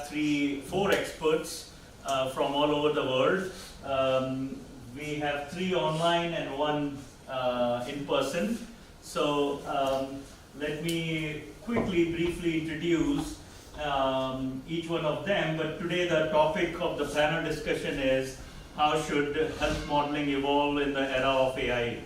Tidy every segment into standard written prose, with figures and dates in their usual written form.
four experts from all over the world. We have 3 online and 1 in person. So let me quickly, briefly introduce each one of them. But today the topic of the panel discussion is how should health modeling evolve in the era of AI?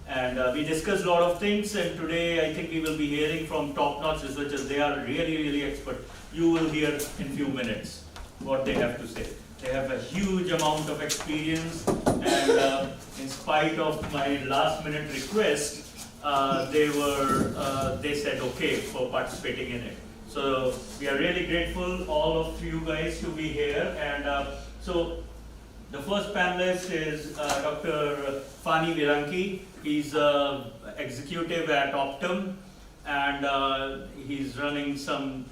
And we discussed a lot of things, and today I think we will be hearing from top-notch researchers. They are really, really expert. You will hear in few minutes what they have to say. They have a huge amount of experience, and in spite of my last-minute request, they said okay for participating in it. So we are really grateful, all of you guys, to be here. And so the first panelist is Dr. Fani Viranki. He's an executive at Optum, and he's running some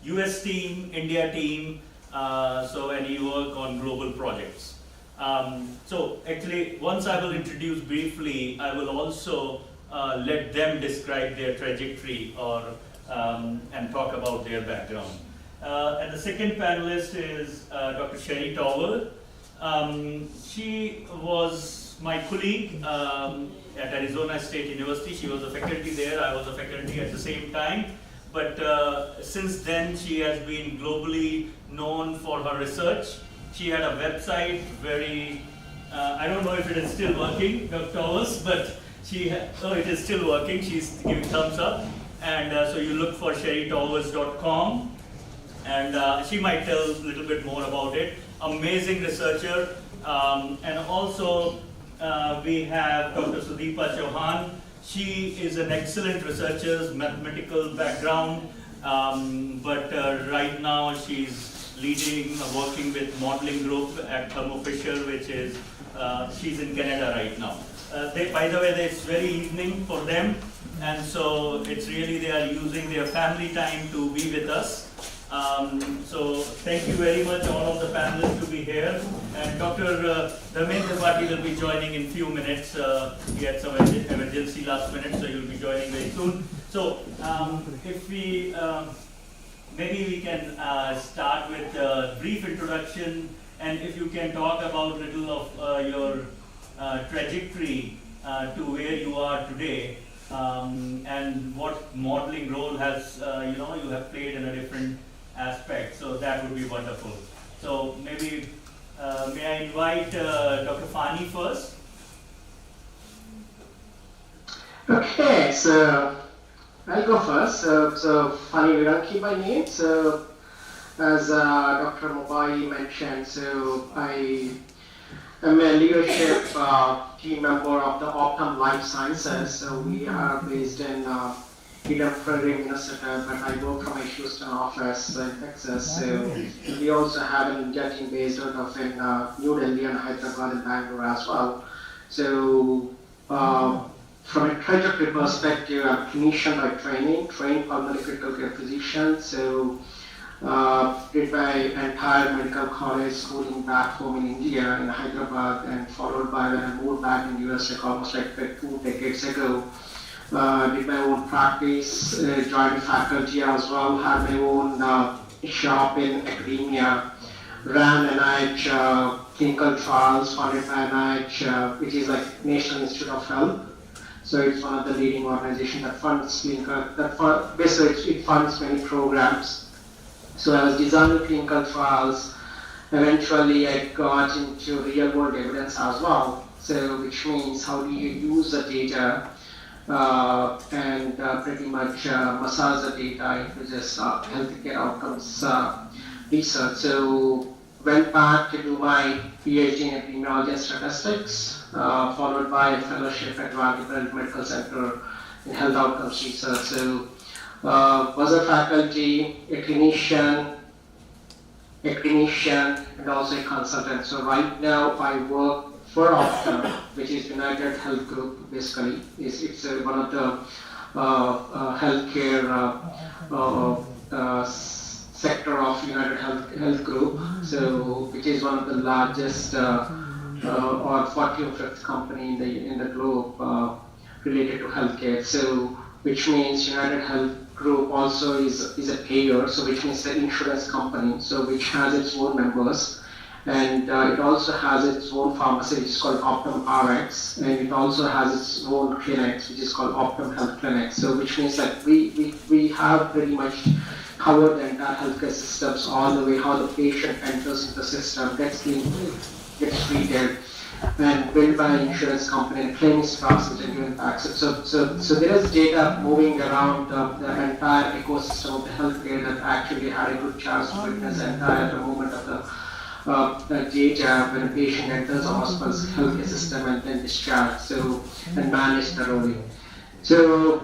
US team, India team, and he works on global projects. So actually, once I will introduce briefly, I will also let them describe their trajectory and talk about their background. And the second panelist is Dr. Sherry Towell. She was my colleague at Arizona State University. She was a faculty there, I was a faculty at the same time. But since then, she has been globally known for her research. She had a website, I don't know if it is still working, Dr. Towers, but it is still working. She's giving thumbs up. And so you look for sherrytowers.com. And she might tell a little bit more about it. Amazing researcher. And also we have Dr. Sudeepa Chauhan. She is an excellent researcher, mathematical background, but right now she's leading, working with modeling group at Thermo Fisher, which is, she's in Canada right now. By the way, it's very evening for them, and so it's really they are using their family time to be with us. So thank you very much, all of the panelists, to be here. And Dr. Dharmendra Bhatti will be joining in few minutes. He had some emergency last minute, so he will be joining very soon. So if we, maybe we can start with a brief introduction, and if you can talk about a little of your trajectory to where you are today, and what modeling role has you have played in a different aspect. So that would be wonderful. So maybe may I invite Dr. Fani first? Okay, so I'll go first. So Fani Viranki by name. So as Dr. Mobai mentioned, so I am a leadership team member of the Optum Life Sciences. So we are based in Eden Prairie, Minnesota, but I work from a Houston office in Texas. So we also have an India team based out of in New Delhi and Hyderabad and Bangalore as well. So from a trajectory perspective, I'm a clinician by training, trained pulmonary critical care physician. So did my entire medical college schooling back home in India, in Hyderabad, and followed by when I moved back in US almost like 2 decades ago. Did my own practice, joined faculty as well, had my own shop in academia, ran NIH clinical trials funded by NIH, which is like National Institute of Health. So it's one of the leading organizations that funds basically it funds many programs. So I was designing clinical trials. Eventually I got into real world evidence as well. So which means how do you use the data and pretty much massage the data into this healthcare outcomes research. So went back to do my PhD in epidemiology and statistics, followed by a fellowship at Vanderbilt Medical Center in health outcomes research. So was a faculty, a clinician, and also a consultant. So right now I work for Optum, which is United Health Group. Basically, it's one of the healthcare sector of United Health Group. So, which is one of the largest or 40th or 5th company in the globe related to healthcare. So, which means United Health group also is a payer, so which means the insurance company, so which has its own members. And it also has its own pharmacy, which is called Optum RX, and it also has its own clinics, which is called Optum Health Clinics. So which means like we have pretty much covered the entire healthcare systems all the way, how the patient enters into the system, gets treated, and billed by an insurance company, and claims processed and given back. So there is data moving around the entire ecosystem of the healthcare that actually had a good chance to witness the entire moment of the data when a patient enters the hospital's healthcare system and then discharged, so and managed thoroughly. So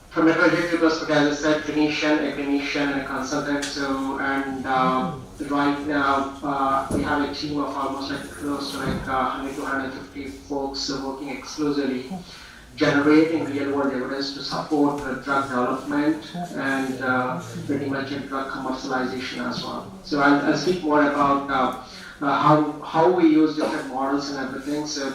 from a project perspective, as I said, a clinician, and a consultant. So and right now we have a team of almost like close to like 100 to 150 folks working exclusively, generating real-world evidence to support drug development and pretty much drug commercialization as well. So I'll speak more about how we use different models and everything. So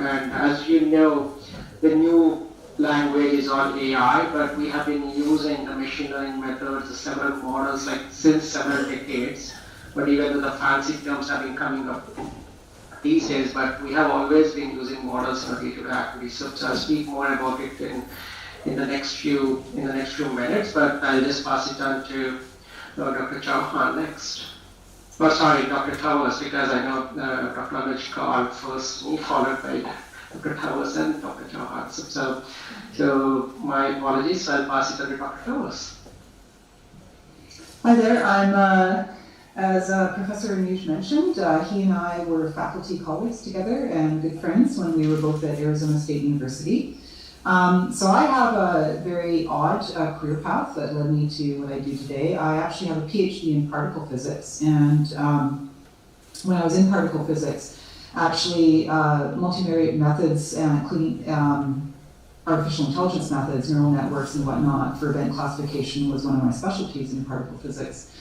and as you know, the new language is on AI, but we have been using the machine learning methods, several models, like since several decades. But even though the fancy terms have been coming up these days, but we have always been using models in our day-to-day activities. So I'll speak more about it in the next few minutes. But I'll just pass it on to Dr. Chauhan next. Oh, sorry, Dr. Towers, because I know Dr. Anuj called first, me followed by Dr. Towers and Dr. Chauhan. So my apologies. I'll pass it on to Dr. Towers. Hi there. As Professor Anuj mentioned, he and I were faculty colleagues together and good friends when we were both at Arizona State University. So I have a very odd career path that led me to what I do today. I actually have a PhD in particle physics, and when I was in particle physics, actually multivariate methods, including artificial intelligence methods, neural networks and whatnot for event classification was one of my specialties in particle physics.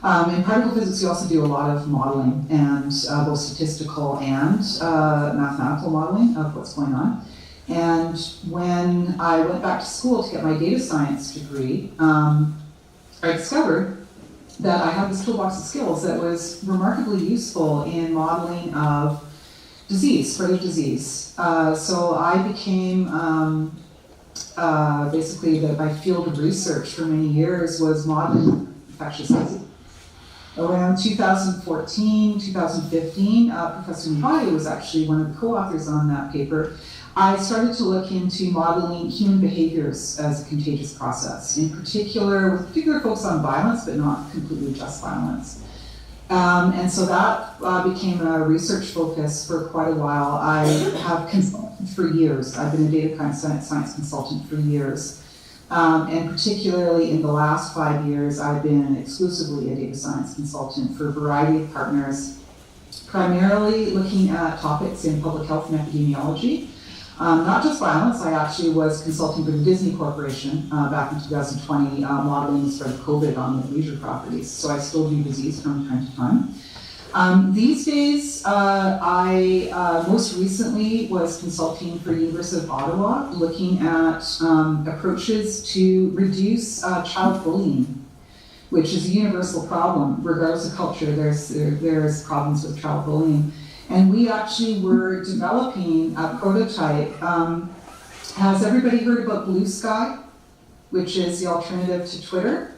In particle physics, you also do a lot of modeling, and both statistical and mathematical modeling of what's going on. And when I went back to school to get my data science degree, I discovered that I had this toolbox of skills that was remarkably useful in modeling of disease, spread of disease. So I became, basically my field of research for many years was modeling infectious disease. Around 2014, 2015, Professor Mubadi was actually one of the co-authors on that paper. I started to look into modeling human behaviors as a contagious process, in particular, with particular focus on violence, but not completely just violence. And so that became a research focus for quite a while. I have consulted for years. I've been a data science consultant for years. And particularly in the last 5 years, I've been exclusively a data science consultant for a variety of partners, primarily looking at topics in public health and epidemiology. Not just violence. I actually was consulting for the Disney Corporation back in 2020, modeling the spread of COVID on the leisure properties. So I still do disease from time to time. These days, I most recently was consulting for University of Ottawa, looking at approaches to reduce child bullying, which is a universal problem. Regardless of culture, there's problems with child bullying. And we actually were developing a prototype. Has everybody heard about Blue Sky, which is the alternative to Twitter?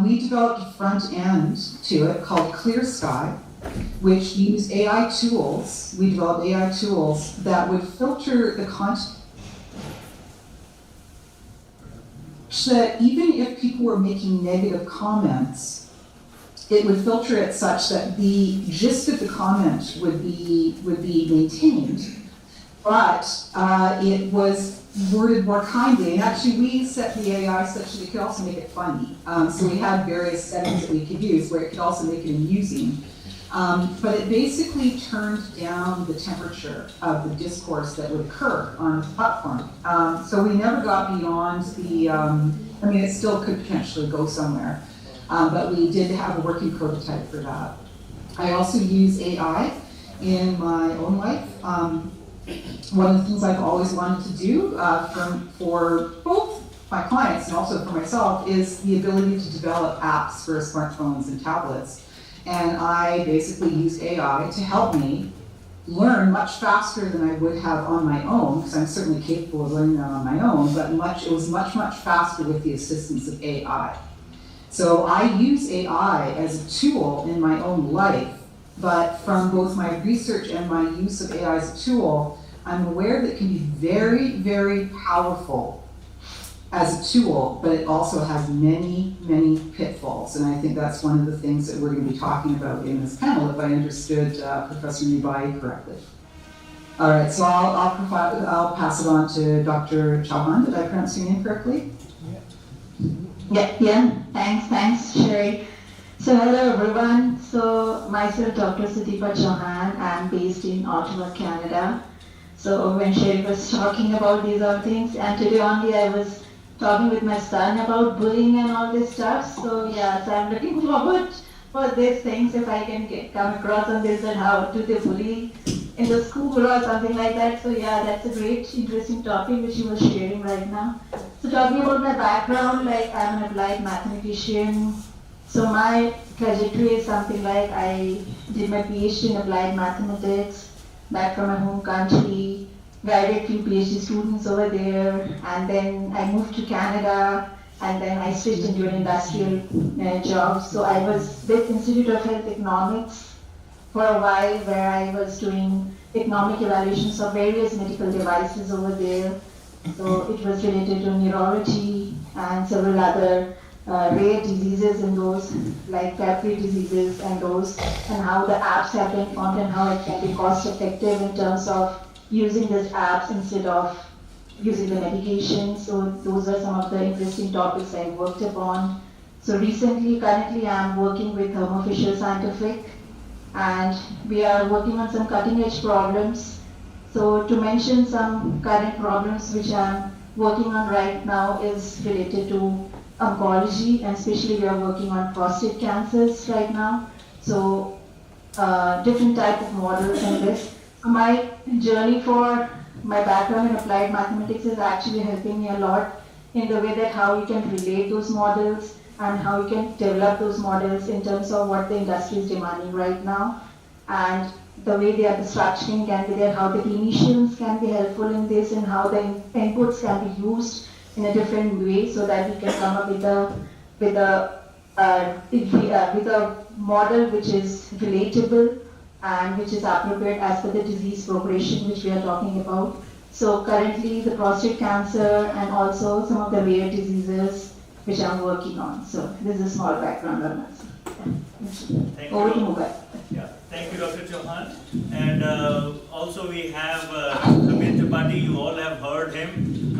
We developed a front end to it called Clear Sky, which used AI tools. We developed AI tools that would filter the content, so that even if people were making negative comments, it would filter it such that the gist of the comment would be maintained, but it was worded more kindly. And actually, we set the AI such that it could also make it funny. So we had various settings that we could use where it could also make it amusing. But it basically turned down the temperature of the discourse that would occur on the platform. So we never got beyond the, it still could potentially go somewhere. But we did have a working prototype for that. I also use AI in my own life. One of the things I've always wanted to do for both my clients and also for myself is the ability to develop apps for smartphones and tablets. And I basically used AI to help me learn much faster than I would have on my own, because I'm certainly capable of learning that on my own, but it was much faster with the assistance of AI. So I use AI as a tool in my own life, but from both my research and my use of AI as a tool, I'm aware that it can be very powerful as a tool, but it also has many pitfalls. And I think that's one of the things that we're going to be talking about in this panel, if I understood Professor Mubai correctly. All right, so I'll pass it on to Dr. Chauhan. Did I pronounce your name correctly? Yeah. Thanks, Sherry. So hello everyone. So myself, Dr. Sudeepa Chauhan. I'm based in Ottawa, Canada. So when Sherry was talking about these all things, and today only I was talking with my son about bullying and all this stuff. So yeah, so I'm looking forward for these things, if I can come across on this and how to they bully in the school or something like that. So yeah, that's a great, interesting topic which you were sharing right now. So talking about my background, like I'm an applied mathematician. So my trajectory is something like I did my PhD in applied mathematics back from my home country, guided few PhD students over there, and then I moved to Canada, and then I switched into an industrial job. So I was with Institute of Health Economics for a while, where I was doing economic evaluations of various medical devices over there. So it was related to neurology and several other rare diseases in those, like Fabry diseases and those, and how the apps have been formed and how it can be cost effective in terms of using these apps instead of using the medication. So those are some of the interesting topics I worked upon. So currently I'm working with Thermo Fisher Scientific, and we are working on some cutting edge problems. So to mention some current problems which I'm working on right now is related to oncology, and especially we are working on prostate cancers right now. So different type of models in this. My journey for my background in applied mathematics is actually helping me a lot in the way that how you can relate those models and how you can develop those models in terms of what the industry is demanding right now, and the way the structuring can be there, how the clinicians can be helpful in this, and how the inputs can be used in a different way, so that we can come up with a model which is relatable and which is appropriate as per the disease progression which we are talking about. So currently the prostate cancer and also some of the rare diseases which I'm working on. So this is a small background on us. Thank Over you. to Mubay. Yeah, thank you, Dr. Chauhan. And also we have Amir Tripathi. You all have heard him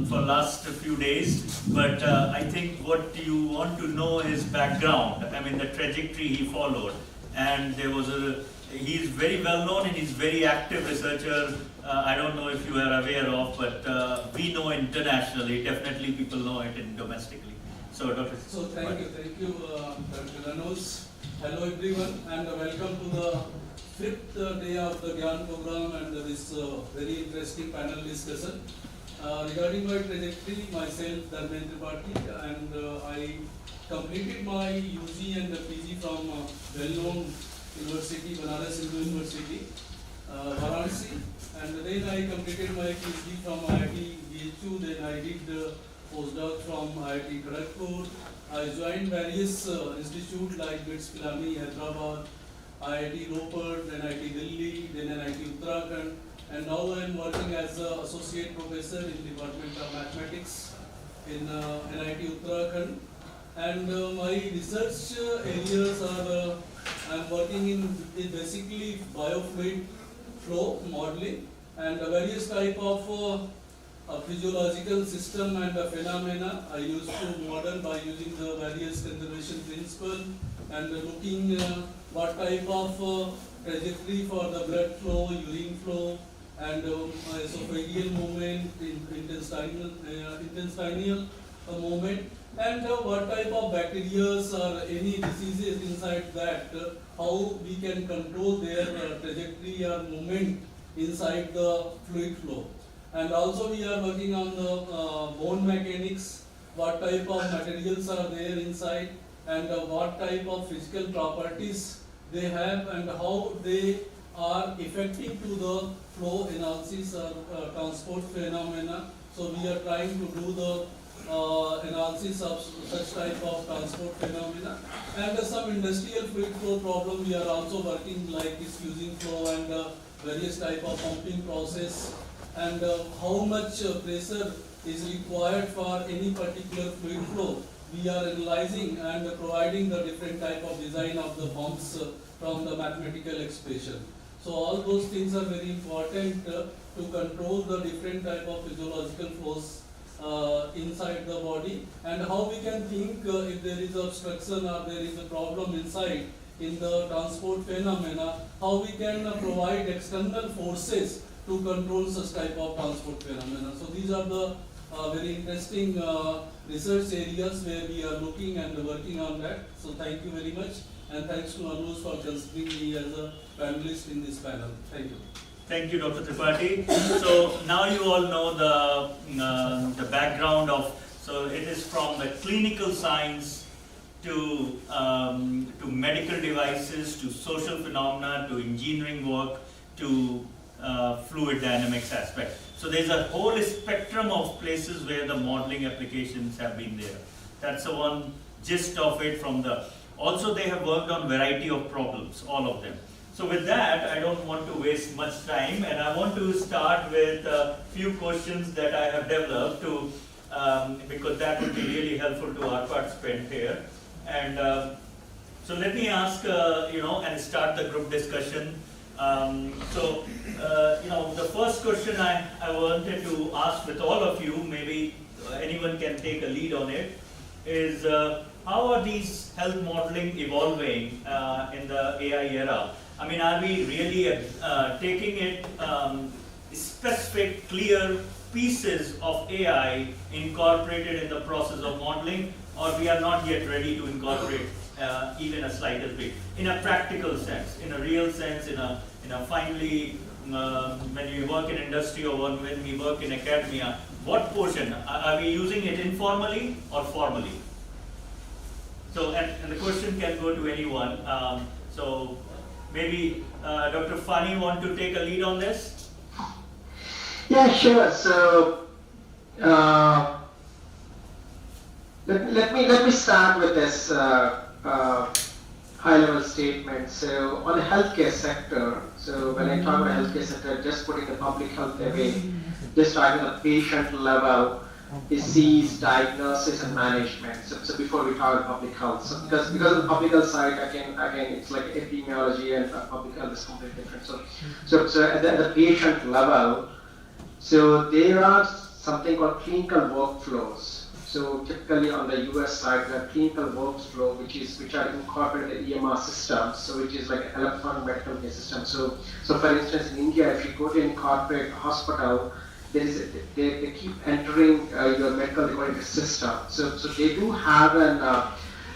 for last few days. But I think what you want to know is background. I mean, the trajectory he followed. And he's very well known and he's very active researcher. I don't know if you are aware of, but we know internationally. Definitely people know it domestically. So, Dr. So thank you, Dr. Reynolds. Hello everyone, and welcome to the 5th day of the GYAN program and this very interesting panel discussion. Regarding my trajectory, myself, Dharmendra Tripathi, and I completed my UG and PG from well-known university, Banaras Hindu University, Varanasi, and then I completed my PhD from IIT BHU. Then I did postdoc from IIT Kharagpur. I joined various institutes like BITS Pilani, Hyderabad, IIT Ropar, then IIT Delhi, then IIT Uttarakhand, and now I am working as an associate professor in Department of Mathematics in NIT Uttarakhand. And my research areas are, I am working in basically biofluid flow modeling and various type of physiological system and phenomena I used to model by using the various conservation principle and looking what type of trajectory for the blood flow, urine flow, and esophageal movement, intestinal movement, and what type of bacteria or any diseases inside that, how we can control their trajectory or movement inside the fluid flow. And also we are working on the bone mechanics, what type of materials are there inside, and what type of physical properties they have, and how they are effective to the flow analysis or transport phenomena. So we are trying to do the analysis of such type of transport phenomena. And some industrial fluid flow problem we are also working, like diffusing flow and various type of pumping process, and how much pressure is required for any particular fluid flow. We are analyzing and providing the different type of design of the pumps from the mathematical expression. So all those things are very important to control the different type of physiological flows inside the body, and how we can think if there is obstruction or there is a problem inside in the transport phenomena, how we can provide external forces to control such type of transport phenomena. So these are the very interesting research areas where we are looking and working on that. So thank you very much, and thanks to Anuj for considering me as a panelist in this panel. Thank you. Thank you, Dr. Tripathi. So now you all know the background of, so it is from the clinical science to medical devices, to social phenomena, to engineering work, to fluid dynamics aspect. So there's a whole spectrum of places where the modeling applications have been there. That's the one gist of it from the, also they have worked on variety of problems, all of them. So with that, I don't want to waste much time, and I want to start with a few questions that I have developed to, because that would be really helpful to our participant here. And so let me ask, and start the group discussion. The first question I wanted to ask with all of you, maybe anyone can take a lead on it, is how are these health modeling evolving in the AI era? I mean, are we really taking it specific, clear pieces of AI incorporated in the process of modeling, or we are not yet ready to incorporate even a slightest bit, in a practical sense, in a real sense, in a finally, when we work in industry or when we work in academia, what portion, are we using it informally or formally? So, and the question can go to anyone. So maybe Dr. Fani want to take a lead on this? Yeah, sure. So let me start with this high-level statement. So on the healthcare sector, so when I talk about healthcare sector, just putting the public health away, just talking at the patient level, disease diagnosis and management. So before we talk about public health, so because of the public health side, again it's like epidemiology and public health is completely different. So at the patient level, so there are something called clinical workflows. So typically on the US side, the clinical workflow which are incorporated in the EMR systems, so which is like an electronic medical care system. So for instance, in India, if you go to any corporate hospital, they keep entering your medical recording system. So they do have an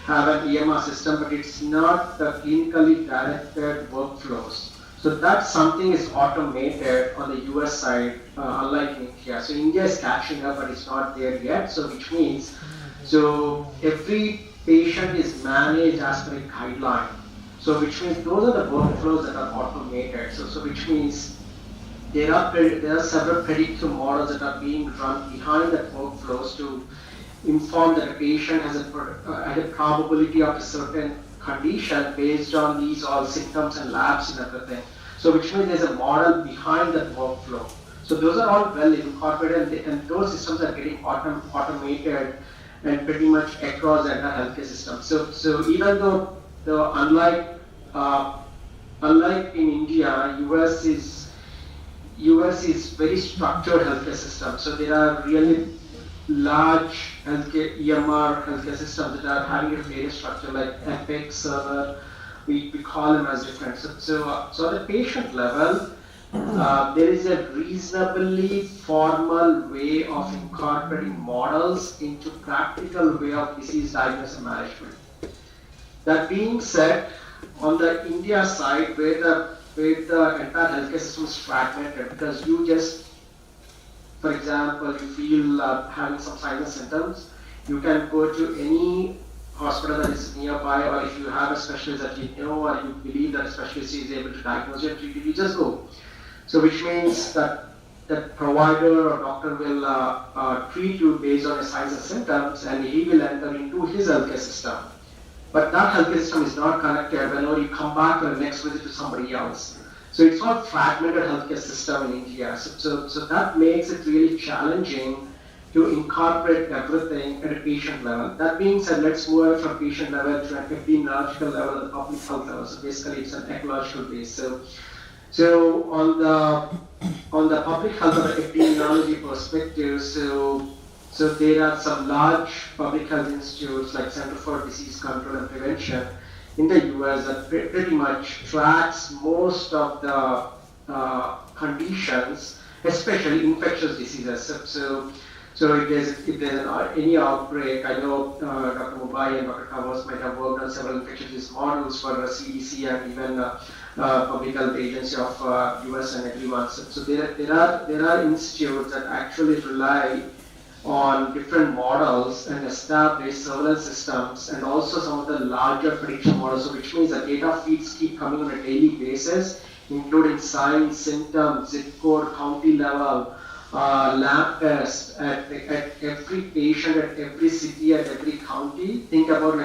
EMR system, but it's not the clinically directed workflows. So that something is automated on the US side, unlike in India. So India is catching up, but it's not there yet. So which means, so every patient is managed as per a guideline. So which means those are the workflows that are automated. So which means there are several predictive models that are being run behind that workflows to inform that a patient has a probability of a certain condition based on these all symptoms and labs and everything. So which means there's a model behind that workflow. So those are all well incorporated, and those systems are getting automated and pretty much across the entire healthcare system. So even though unlike in India, US is very structured healthcare system. So there are really large healthcare EMR healthcare systems that are having a various structure like Epic, Server. We call them as different. So at the patient level, there is a reasonably formal way of incorporating models into practical way of disease diagnosis and management. That being said, on the India side, where the entire healthcare system is fragmented, because you just for example, you feel having some signs and symptoms, you can go to any hospital that is nearby, or if you have a specialist that you know or you believe that a specialist is able to diagnose you and treat you, just go. So which means that the provider or doctor will treat you based on your signs and symptoms, and he will enter into his healthcare system. But that healthcare system is not connected whenever you come back for the next visit to somebody else. So it's not fragmented healthcare system in India. So that makes it really challenging to incorporate everything at a patient level. That being said, let's move away from patient level to an epidemiological level and public health level. So basically it's an ecological base. So on the public health or epidemiology perspective, so there are some large public health institutes like Center for Disease Control and Prevention in the US that pretty much tracks most of the conditions, especially infectious diseases. So if there's any outbreak, I know Dr. Mubai and Dr. Kavos might have worked on several infectious disease models for CDC and even public health agency of US and everyone. So there are institutes that actually rely on different models and establish surveillance systems, and also some of the larger prediction models, so which means that data feeds keep coming on a daily basis, including signs, symptoms, zip code, county level, lab test at every patient, at every city, at every county. Think about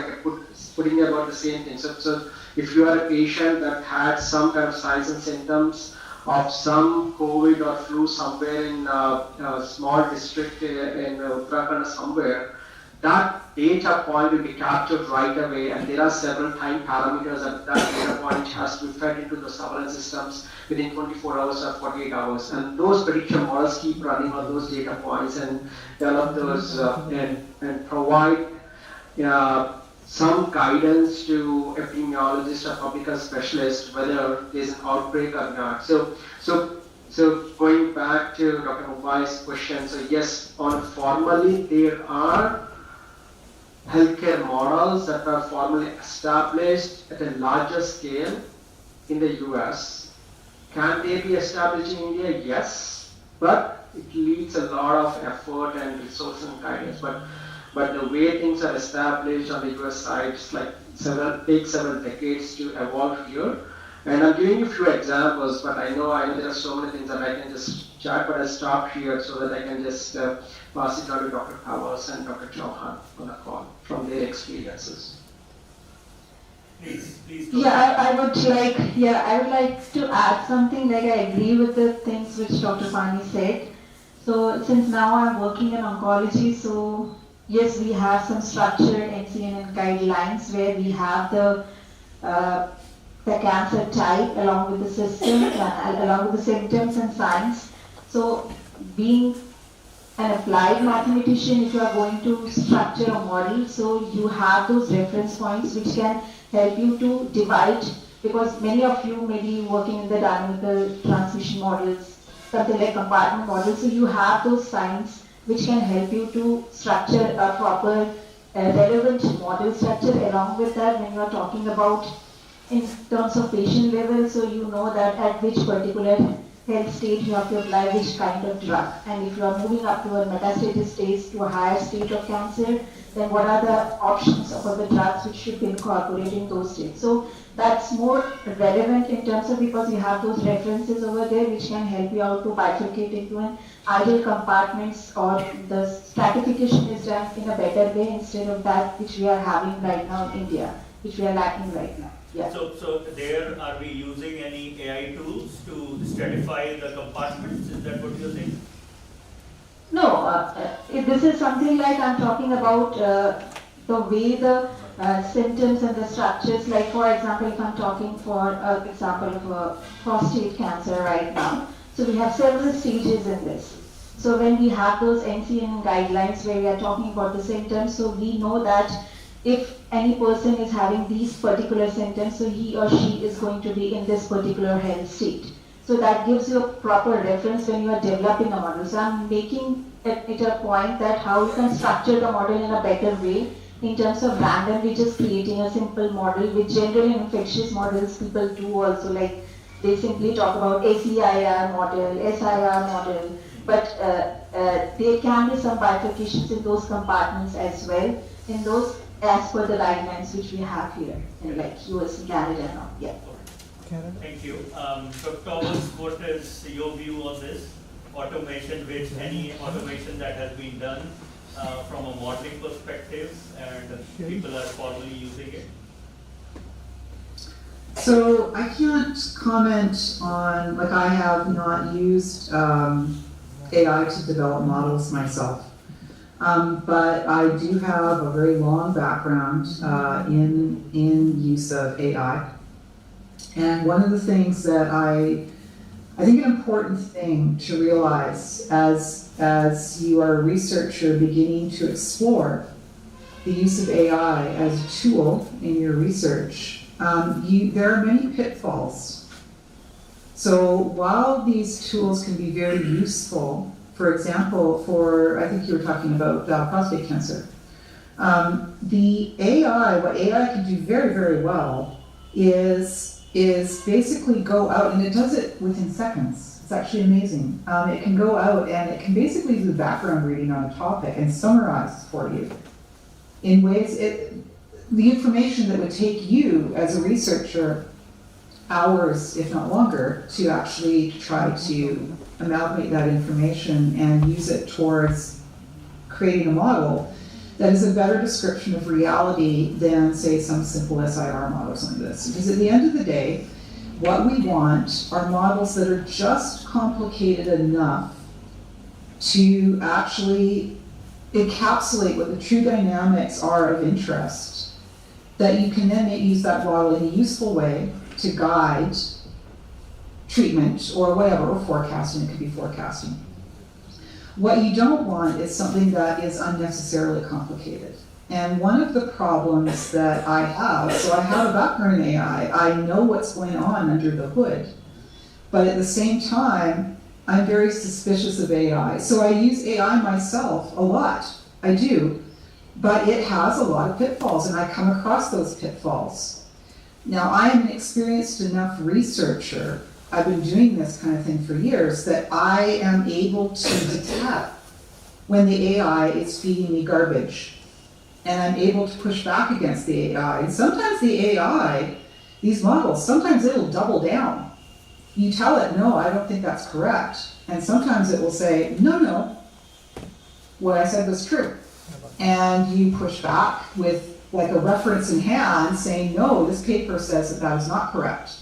putting about the same thing. So if you are a patient that had some kind of signs and symptoms of some COVID or flu somewhere in a small district in Uttarakhand or somewhere, that data point will be captured right away, and there are several time parameters that data point has to be fed into the surveillance systems within 24 hours or 48 hours. And those prediction models keep running on those data points and develop those and provide some guidance to epidemiologists or public health specialists whether there's an outbreak or not. So going back to Dr. Mubai's question, so yes, formally there are healthcare models that are formally established at a larger scale in the US. Can they be established in India? Yes, but it needs a lot of effort and resources and guidance. But the way things are established on the US side, it's like takes several decades to evolve here. And I'm giving you a few examples, but I know there are so many things that I can just chat, but I'll stop here so that I can just pass it on to Dr. Kavas and Dr. Chauhan on the call from their experiences. Please. I would like to add something. Like, I agree with the things which Dr. Pani said. So since now I'm working in oncology, so yes, we have some structured NCCN guidelines where we have the cancer type along with the system, along with the symptoms and signs. So being an applied mathematician, if you are going to structure a model, so you have those reference points which can help you to divide, because many of you may be working in the dynamical transmission models, something like compartment models, so you have those signs which can help you to structure a proper relevant model structure. Along with that, when you are talking about in terms of patient level, so you know that at which particular health state you have to apply which kind of drug, and if you are moving up to a metastatic stage, to a higher state of cancer, then what are the options for the drugs which should be incorporated in those states. So that's more relevant in terms of, because you have those references over there which can help you out to bifurcate into an ideal compartments, or the stratification is done in a better way instead of that which we are having right now in India, which we are lacking right now. Yeah. So there, are we using any AI tools to stratify the compartments? Is that what you're saying? No, if this is something like I'm talking about the way the symptoms and the structures, like for example, if I'm talking for example of a prostate cancer right now, so we have several stages in this. So when we have those NCCN guidelines where we are talking about the symptoms, so we know that if any person is having these particular symptoms, so he or she is going to be in this particular health state. So that gives you a proper reference when you are developing a model. So I'm making it a point that how you can structure the model in a better way in terms of randomly just creating a simple model, which generally in infectious models people do also, like they simply talk about ACIR model, SIR model, but there can be some bifurcations in those compartments as well, in those as per the guidelines which we have here, in like US and Canada now. Yeah. Thank you. So Thomas, what is your view on this? Automation, with any automation that has been done from a modeling perspective and people are formally using it? So I can't comment on, like I have not used AI to develop models myself. But I do have a very long background in use of AI. And one of the things that I think an important thing to realize as you are a researcher beginning to explore the use of AI as a tool in your research, there are many pitfalls. So while these tools can be very useful, for example, I think you were talking about prostate cancer, the AI, what AI can do very, very well is basically go out, and it does it within seconds. It's actually amazing. It can go out and it can basically do background reading on a topic and summarize for you in ways, the information that would take you as a researcher hours, if not longer, to actually try to amalgamate that information and use it towards creating a model that is a better description of reality than, say, some simple SIR model or something like this. Because at the end of the day, what we want are models that are just complicated enough to actually encapsulate what the true dynamics are of interest, that you can then use that model in a useful way to guide treatment or whatever, or forecasting. It could be forecasting. What you don't want is something that is unnecessarily complicated. And one of the problems that I have, so I have a background in AI, I know what's going on under the hood, but at the same time, I'm very suspicious of AI. So I use AI myself a lot, I do, but it has a lot of pitfalls, and I come across those pitfalls. Now, I am an experienced enough researcher, I've been doing this kind of thing for years, that I am able to detect when the AI is feeding me garbage. And I'm able to push back against the AI. And sometimes the AI, these models, sometimes it'll double down. You tell it, no, I don't think that's correct. And sometimes it will say, no, what I said was true. And you push back with like a reference in hand saying, no, this paper says that is not correct.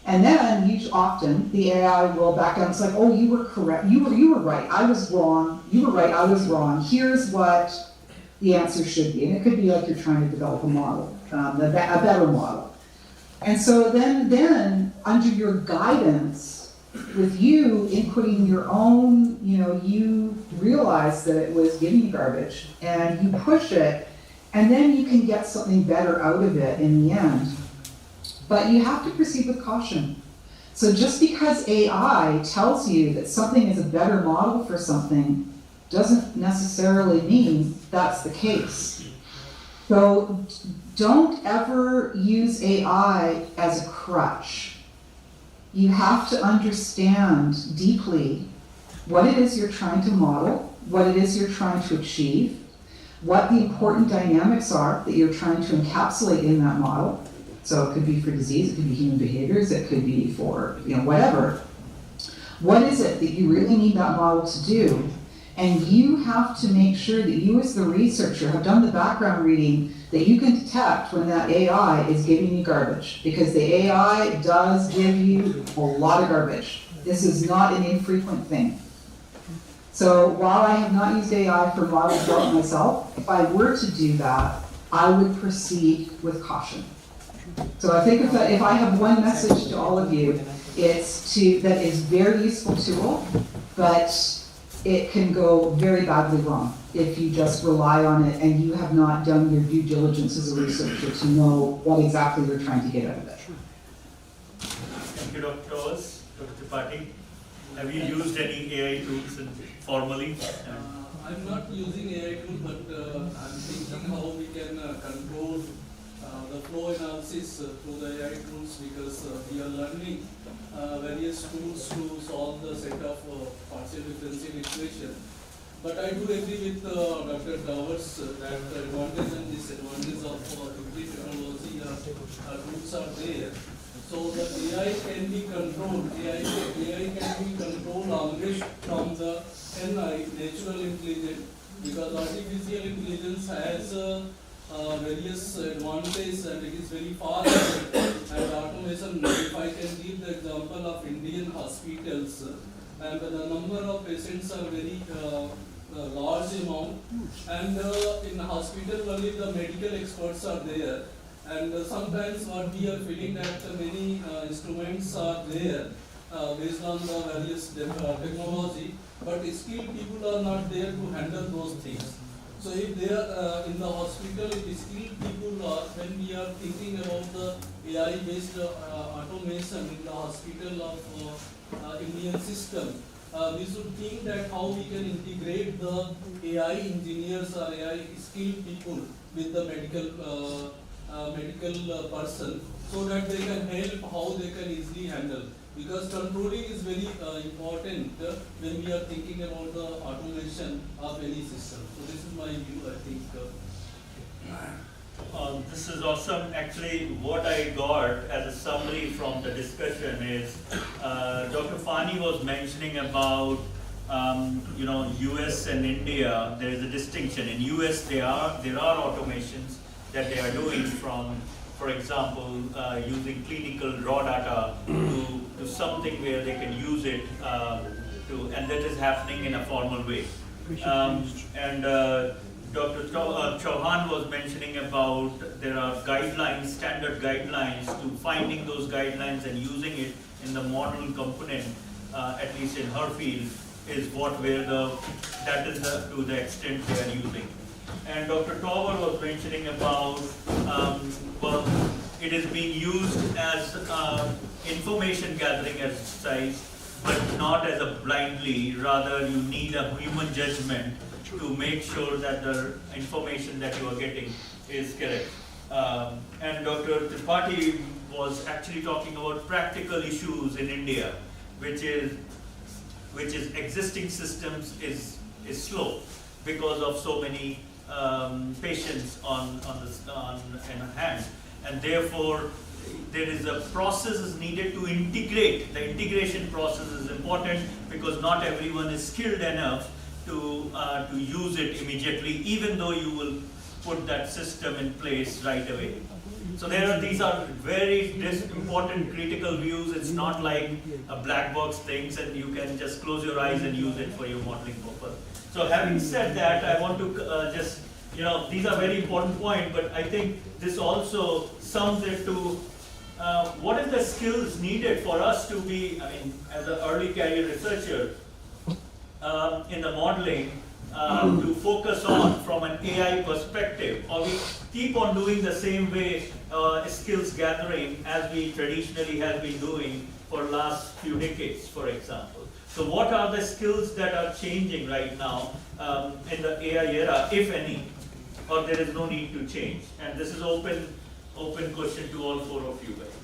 And then often the AI will back down. It's like, oh, you were correct. You were right. I was wrong. You were right. I was wrong. Here's what the answer should be. And it could be like you're trying to develop a model, a better model. And so then under your guidance, with you inputting your own, you realize that it was giving you garbage and you push it, and then you can get something better out of it in the end. But you have to proceed with caution. So just because AI tells you that something is a better model for something doesn't necessarily mean that's the case. So don't ever use AI as a crutch. You have to understand deeply what it is you're trying to model, what it is you're trying to achieve, what the important dynamics are that you're trying to encapsulate in that model. So it could be for disease, it could be human behaviors, it could be for whatever. What is it that you really need that model to do? And you have to make sure that you as the researcher have done the background reading, that you can detect when that AI is giving you garbage. Because the AI does give you a lot of garbage. This is not an infrequent thing. So while I have not used AI for model development myself, if I were to do that, I would proceed with caution. So I think if I have one message to all of you, it's that it's a very useful tool, but it can go very badly wrong if you just rely on it and you have not done your due diligence as a researcher to know what exactly you're trying to get out of it. Thank you, Dr. Oz. Dr. Tripathi, have you used any AI tools formally? I'm not using AI tool, but I'm thinking how we can control the flow analysis through the AI tools, because we are learning various tools to solve the set of partial differential equation. But I do agree with Dr. Towers that the advantage and disadvantage of every technology tools are there. So the AI can be controlled. AI can be controlled always from the NI, natural intelligence, because artificial intelligence has various advantages and it is very fast. And automation, if I can give the example of Indian hospitals, and the number of patients are very large amount, and in hospital only the medical experts are there, and sometimes what we are feeling that many instruments are there based on the various technology, but skilled people are not there to handle those things. So if they are in the hospital, if skilled people are, when we are thinking about the AI based automation in the hospital of Indian system, we should think that how we can integrate the AI engineers or AI skilled people with the medical person, so that they can help how they can easily handle. Because controlling is very important when we are thinking about the automation of any system. So this is my view, I think. This is awesome. Actually, what I got as a summary from the discussion is Dr. Fani was mentioning about US and India. There is a distinction. In US, there are automations that they are doing from, for example, using clinical raw data to something where they can use it and that is happening in a formal way. Dr. Chauhan was mentioning about there are guidelines, standard guidelines, to finding those guidelines and using it in the model component, at least in her field, is that is to the extent they are using. And Dr. Tower was mentioning about, it is being used as information gathering exercise, but not as a blindly, rather you need a human judgment to make sure that the information that you are getting is correct. And Dr. Tripathi was actually talking about practical issues in India, which is existing systems is slow because of so many patients on hand, and therefore there is a process is needed to integrate. The integration process is important because not everyone is skilled enough to use it immediately, even though you will put that system in place right away. So these are very important critical views. It's not like a black box things and you can just close your eyes and use it for your modeling purpose. So having said that, I want to these are very important points, but I think this also sums it to what is the skills needed for us to be, as an early career researcher, in the modeling, to focus on from an AI perspective, or we keep on doing the same way skills gathering as we traditionally have been doing for last few decades, for example. So what are the skills that are changing right now in the AI era, if any, or there is no need to change? And this is open question to all four of you guys.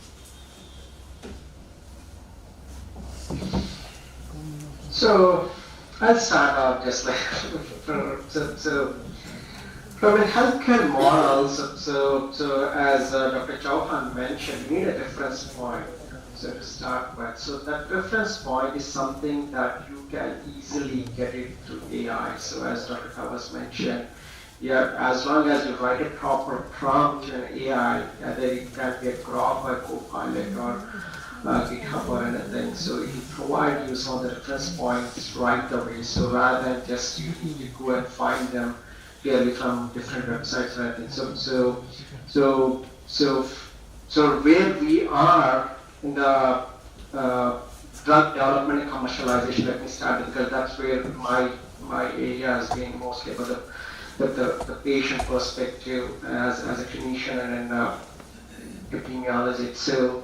So I'll start out just like so from a healthcare model. So as Dr. Chauhan mentioned, you need a reference point. So to start with, so that reference point is something that you can easily get it through AI. So as Dr. Towers mentioned, as long as you write a proper prompt to an AI, either it can be a Grok or Copilot or GitHub or anything. So it will provide you some of the reference points right away. So rather than just you need to go and find them clearly from different websites or anything. So where we are in the drug development and commercialization, let me start because that's where my area has been mostly about the patient perspective as a clinician and an epidemiologist. So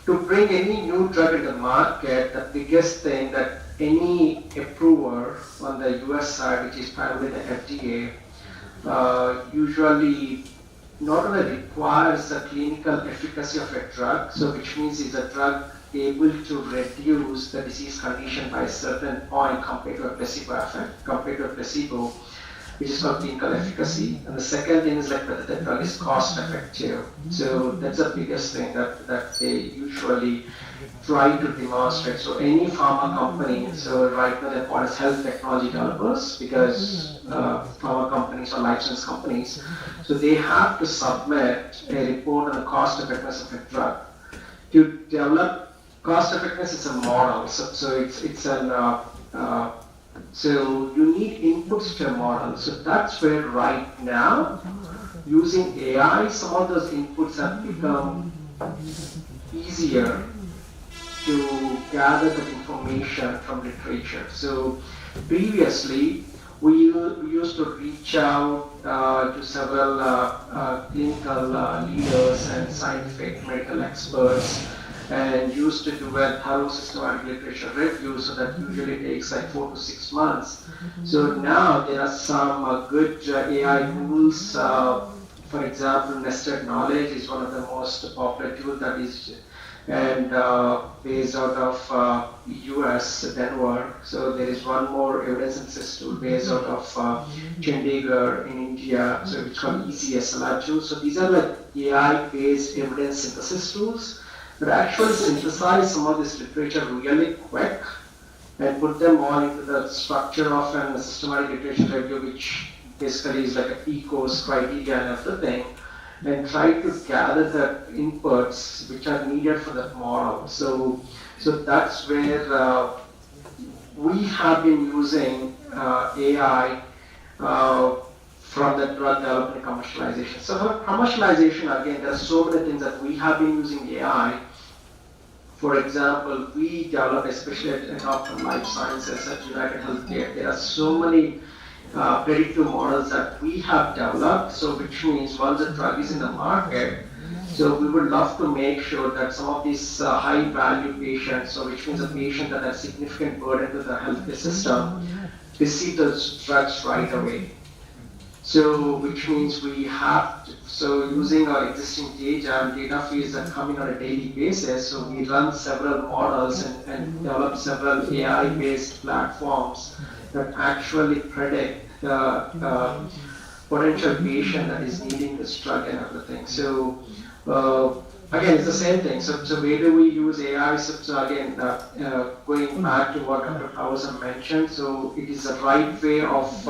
to bring any new drug into the market, the biggest thing that any approver on the US side, which is primarily the FDA, usually not only requires the clinical efficacy of a drug, so which means is a drug able to reduce the disease condition by a certain point compared to a placebo effect, compared to a placebo, which is called clinical efficacy. And the second thing is like whether the drug is cost effective. So that's the biggest thing that they usually try to demonstrate. So any pharma company, so right now they're called as health technology developers because pharma companies or license companies, so they have to submit a report on the cost effectiveness of a drug. To develop cost effectiveness is a model, so it's an so you need inputs to a model. So that's where right now, using AI, some of those inputs have become easier to gather the information from literature. So previously, we used to reach out to several clinical leaders and scientific medical experts and used to do a thorough systematic literature review, so that usually takes like 4 to 6 months. So now there are some good AI tools. For example, nested knowledge is one of the most popular tools that is and based out of US, Denver. So there is one more evidence synthesis tool based out of Chandigarh in India, so it's called ECSLR tool. So these are like AI-based evidence synthesis tools that actually synthesize some of this literature really quick and put them all into the structure of a systematic literature review, which basically is like a PCOS criteria and everything, and try to gather the inputs which are needed for that model. So that's where we have been using AI from the drug development commercialization. So for commercialization, again, there are so many things that we have been using AI. For example, we develop, especially at Optum Life Sciences at United Healthcare, there are so many predictive models that we have developed, so which means once the drug is in the market, so we would love to make sure that some of these high value patients, so which means a patient that has significant burden to the healthcare system, receive those drugs right away. So which means we have to, so using our existing data and data feeds that come in on a daily basis, so we run several models and develop several AI-based platforms that actually predict the potential patient that is needing this drug and everything. So again, it's the same thing. So where do we use AI? So again, going back to what Dr. Powers mentioned, so it is the right way of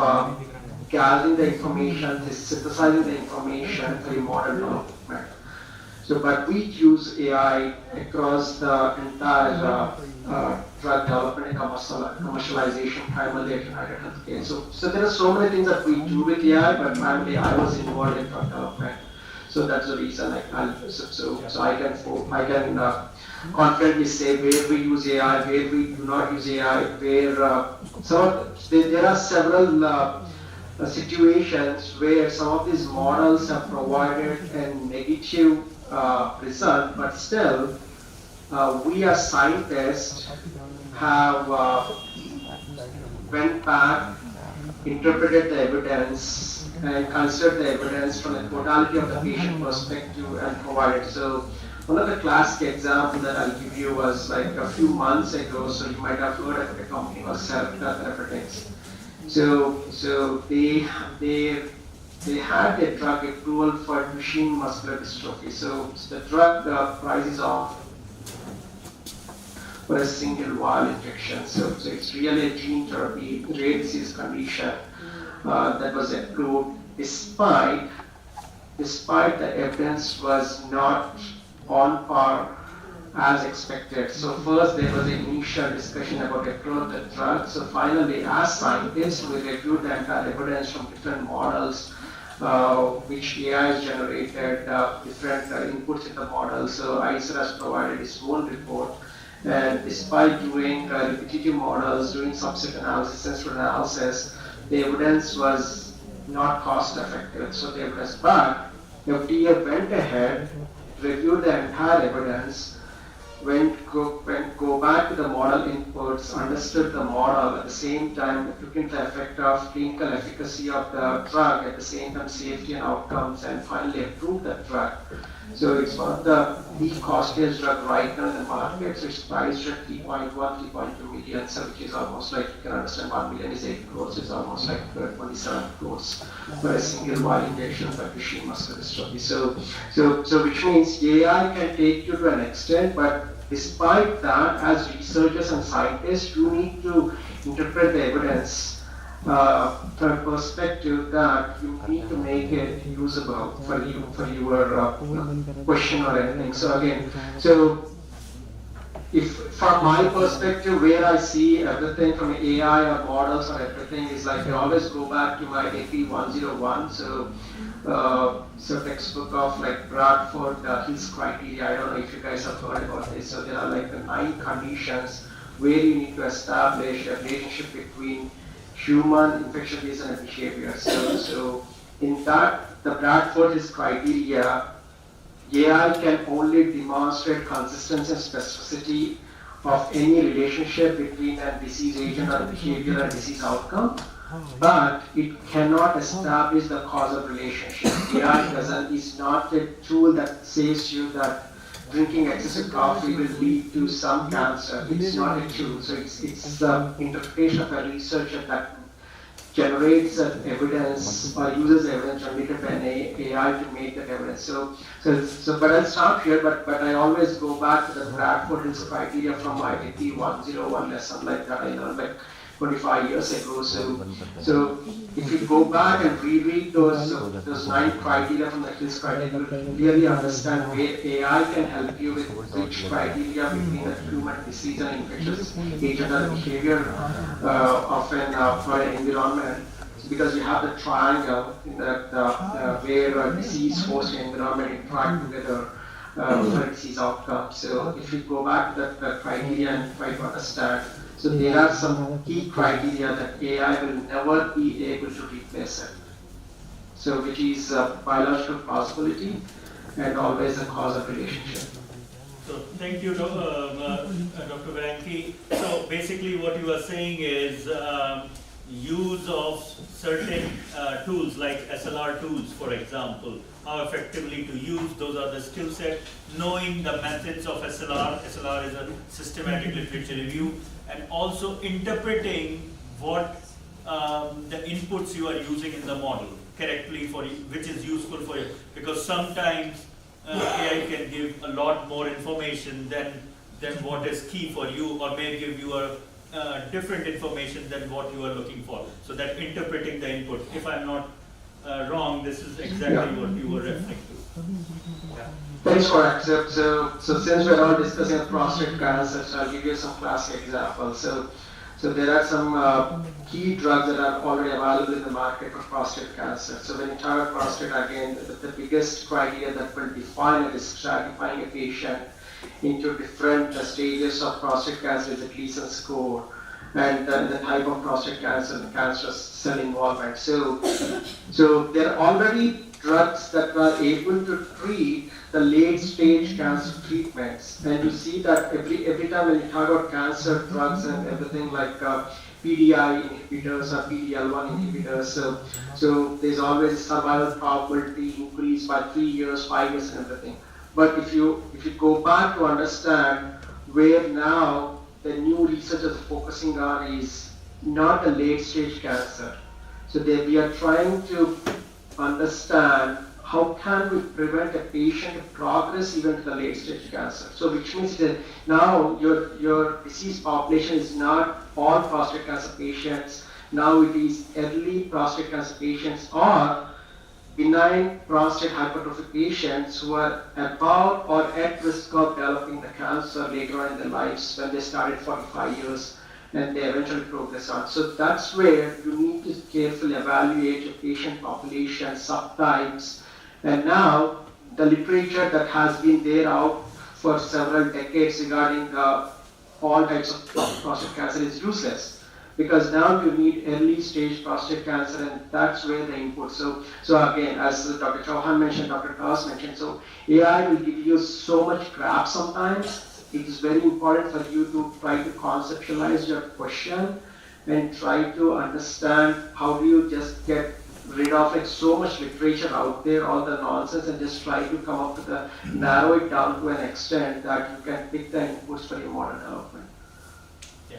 gathering the information, synthesizing the information for your model development. So, but we use AI across the entire drug development and commercialization, primarily at United Healthcare. So there are so many things that we do with AI, but primarily I was involved in drug development. So that's the reason I can confidently say where we use AI, where we do not use AI, where there are several situations where some of these models have provided a negative result, but still we as scientists have went back, interpreted the evidence, and considered the evidence from the totality of the patient perspective and provided. So one of the classic examples that I'll give you was like a few months ago, so you might have heard of a company called Therapeutics. So they had a drug approval for Duchenne muscular dystrophy. So the drug prices off for a single vial injection. So it's really a gene therapy, rare disease condition that was approved despite the evidence was not on par as expected. So first there was an initial discussion about approval of the drug. So finally, as scientists, we reviewed the entire evidence from different models, which AI has generated, different inputs in the model. So ICER has provided its own report. And despite doing repetitive models, doing subset analysis, sensitive analysis, the evidence was not cost effective. So the evidence, but the FDA went ahead, reviewed the entire evidence, when go back to the model inputs, understood the model, at the same time look into the effect of clinical efficacy of the drug, at the same time safety and outcomes, and finally approve the drug. So it's one of the costliest drug right now in the market. So it's priced at 3.1, 3.2 million, so which is almost like, you can understand 1 million is 8 crores, it's almost like 27 crores for a single vial injection for Duchenne muscular dystrophy. So which means AI can take you to an extent, but despite that, as researchers and scientists, you need to interpret the evidence from a perspective that you need to make it usable for your question or anything. So again, if from my perspective, where I see everything from AI or models or everything is like I always go back to my AP 101. So textbook of like Bradford Hill's criteria. I don't know if you guys have heard about this. So there are like the 9 conditions where you need to establish a relationship between human infection disease and behavior. So in that, the Bradford Hill's criteria, AI can only demonstrate consistency and specificity of any relationship between a disease agent or behavior and disease outcome, but it cannot establish the causal relationship. AI is not a tool that says you that drinking excessive coffee will lead to some cancer. It's not a tool. So it's the interpretation of a researcher that generates evidence or uses evidence generated by an AI to make that evidence. But I'll stop here, but I always go back to the Bradford Hill's criteria from my AP 101 lesson like that I learned like 25 years ago. So if you go back and reread those 9 criteria from the Hill's criteria, you will clearly understand where AI can help you with which criteria between the human disease and infectious agent or behavior of an environment. Because you have the triangle in where disease, host, and environment interact together for disease outcome. So if you go back to that criteria and try to understand, so there are some key criteria that AI will never be able to replace it. So which is a biological possibility and always a causal relationship. So thank you, Dr. Varanki. So basically what you are saying is use of certain tools like SLR tools, for example, how effectively to use, those are the skill set, knowing the methods of SLR. SLR is a systematic literature review, and also interpreting what the inputs you are using in the model correctly for you, which is useful for you, because sometimes AI can give a lot more information than what is key for you, or may give you a different information than what you are looking for. So that interpreting the input, if I'm not wrong, this is exactly what you were referring to. Yeah. That is correct. So since we're all discussing prostate cancer, so I'll give you some classic examples. So there are some key drugs that are already available in the market for prostate cancer. So when you target prostate, again, the biggest criteria that will define it is stratifying a patient into different stages of prostate cancer is a Gleason score, and the type of prostate cancer and cancerous cell involvement. So there are already drugs that are able to treat the late stage cancer treatments, and you see that every time when you talk about cancer drugs and everything like PDI inhibitors or PD-L1 inhibitors, so there's always survival probability increased by 3 years, 5 years, and everything. But if you go back to understand where now the new research is focusing on is not a late stage cancer. So we are trying to understand how can we prevent a patient to progress even to the late stage cancer. So which means that now your disease population is not all prostate cancer patients. Now it is early prostate cancer patients or benign prostate hypertrophy patients who are about or at risk of developing the cancer later on in their lives when they started 45 years and they eventually progress on. So that's where you need to carefully evaluate your patient population, subtypes, and now the literature that has been there out for several decades regarding all types of prostate cancer is useless. Because now you need early stage prostate cancer, and that's where the input. So again, as Dr. Chauhan mentioned, Dr. Das mentioned, so AI will give you so much crap sometimes it is very important for you to try to conceptualize your question and try to understand how do you just get rid of like so much literature out there, all the nonsense, and just try to come up with narrow it down to an extent that you can pick the inputs for your model development. Yeah.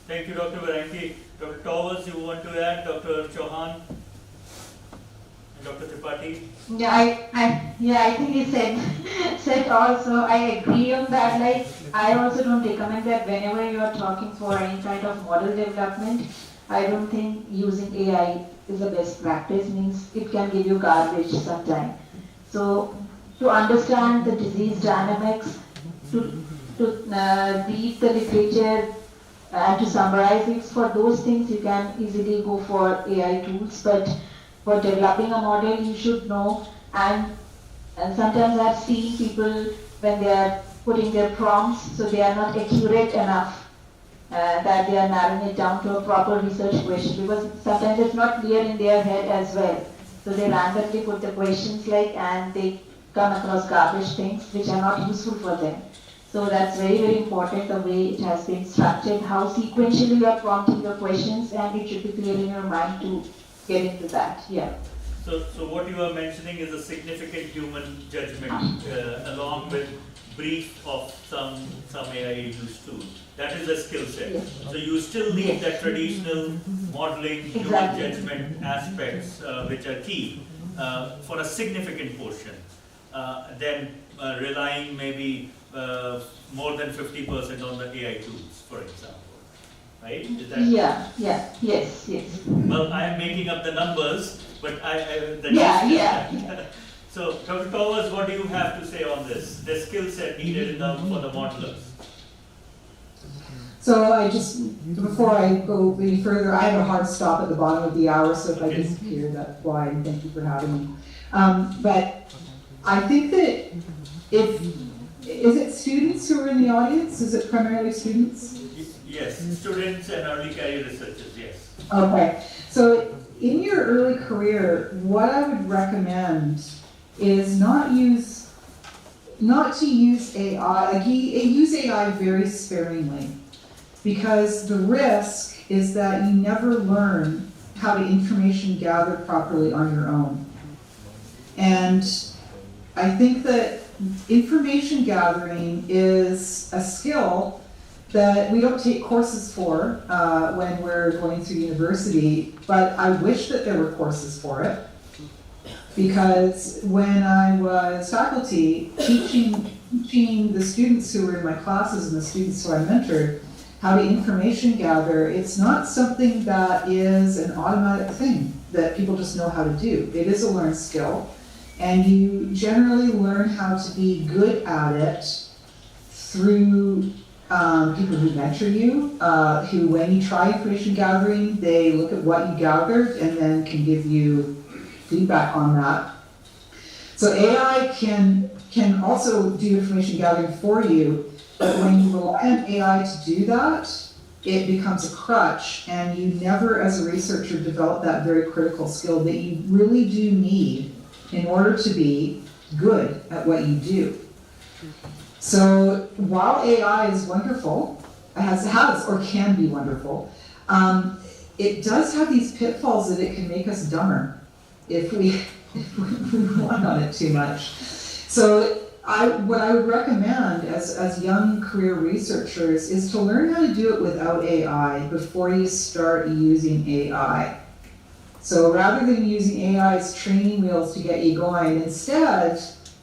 Thank you, Dr. Varanki. Dr. Towers, you want to add? Dr. Chauhan? And Dr. Tripathi? I think he said also, I agree on that. Like, I also don't recommend that whenever you are talking for any kind of model development, I don't think using AI is the best practice, means it can give you garbage sometimes. So, to understand the disease dynamics, to read the literature, and to summarize it, for those things you can easily go for AI tools, but for developing a model you should know, and sometimes I've seen people when they are putting their prompts, so they are not accurate enough, that they are narrowing it down to a proper research question, because sometimes it's not clear in their head as well. So they randomly put the questions and they come across garbage things which are not useful for them. So that's very, very important, the way it has been structured, how sequentially you are prompting your questions, and it should be clear in your mind to get into that. Yeah. So what you are mentioning is a significant human judgment along with brief of some AI-induced tool. That is a skill set. Yes. So you still need that traditional modeling, human Exactly. judgment aspects which are key for a significant portion. Then relying maybe more than 50% on the AI tools, for example. Right? Is that Yes. Well, I am making up the numbers, but Yeah. So, Dr. Towers, what do you have to say on this? The skill set needed for the modelers. So I just, before I go any further, I have a hard stop at the bottom of the hour, so if I Okay. disappear, that's why, and thank you for having me. But I think that is it students who are in the audience? Is it primarily students? Yes, students and early career researchers, yes. Okay, so in your early career, what I would recommend is not to use AI, use AI very sparingly. Because the risk is that you never learn how to information gather properly on your own. And I think that information gathering is a skill that we don't take courses for when we're going through university, but I wish that there were courses for it. Because when I was faculty, teaching the students who were in my classes and the students who I mentored how to information gather, it's not something that is an automatic thing that people just know how to do. It is a learned skill, and you generally learn how to be good at it through people who mentor you, who when you try information gathering, they look at what you gathered and then can give you feedback on that. So AI can also do information gathering for you, but when you rely on AI to do that, it becomes a crutch, and you never, as a researcher, develop that very critical skill that you really do need in order to be good at what you do. So while AI is wonderful, has or can be wonderful, it does have these pitfalls that it can make us dumber if we rely on it too much. So what I would recommend as young career researchers is to learn how to do it without AI before you start using AI. So rather than using AI as training wheels to get you going, instead,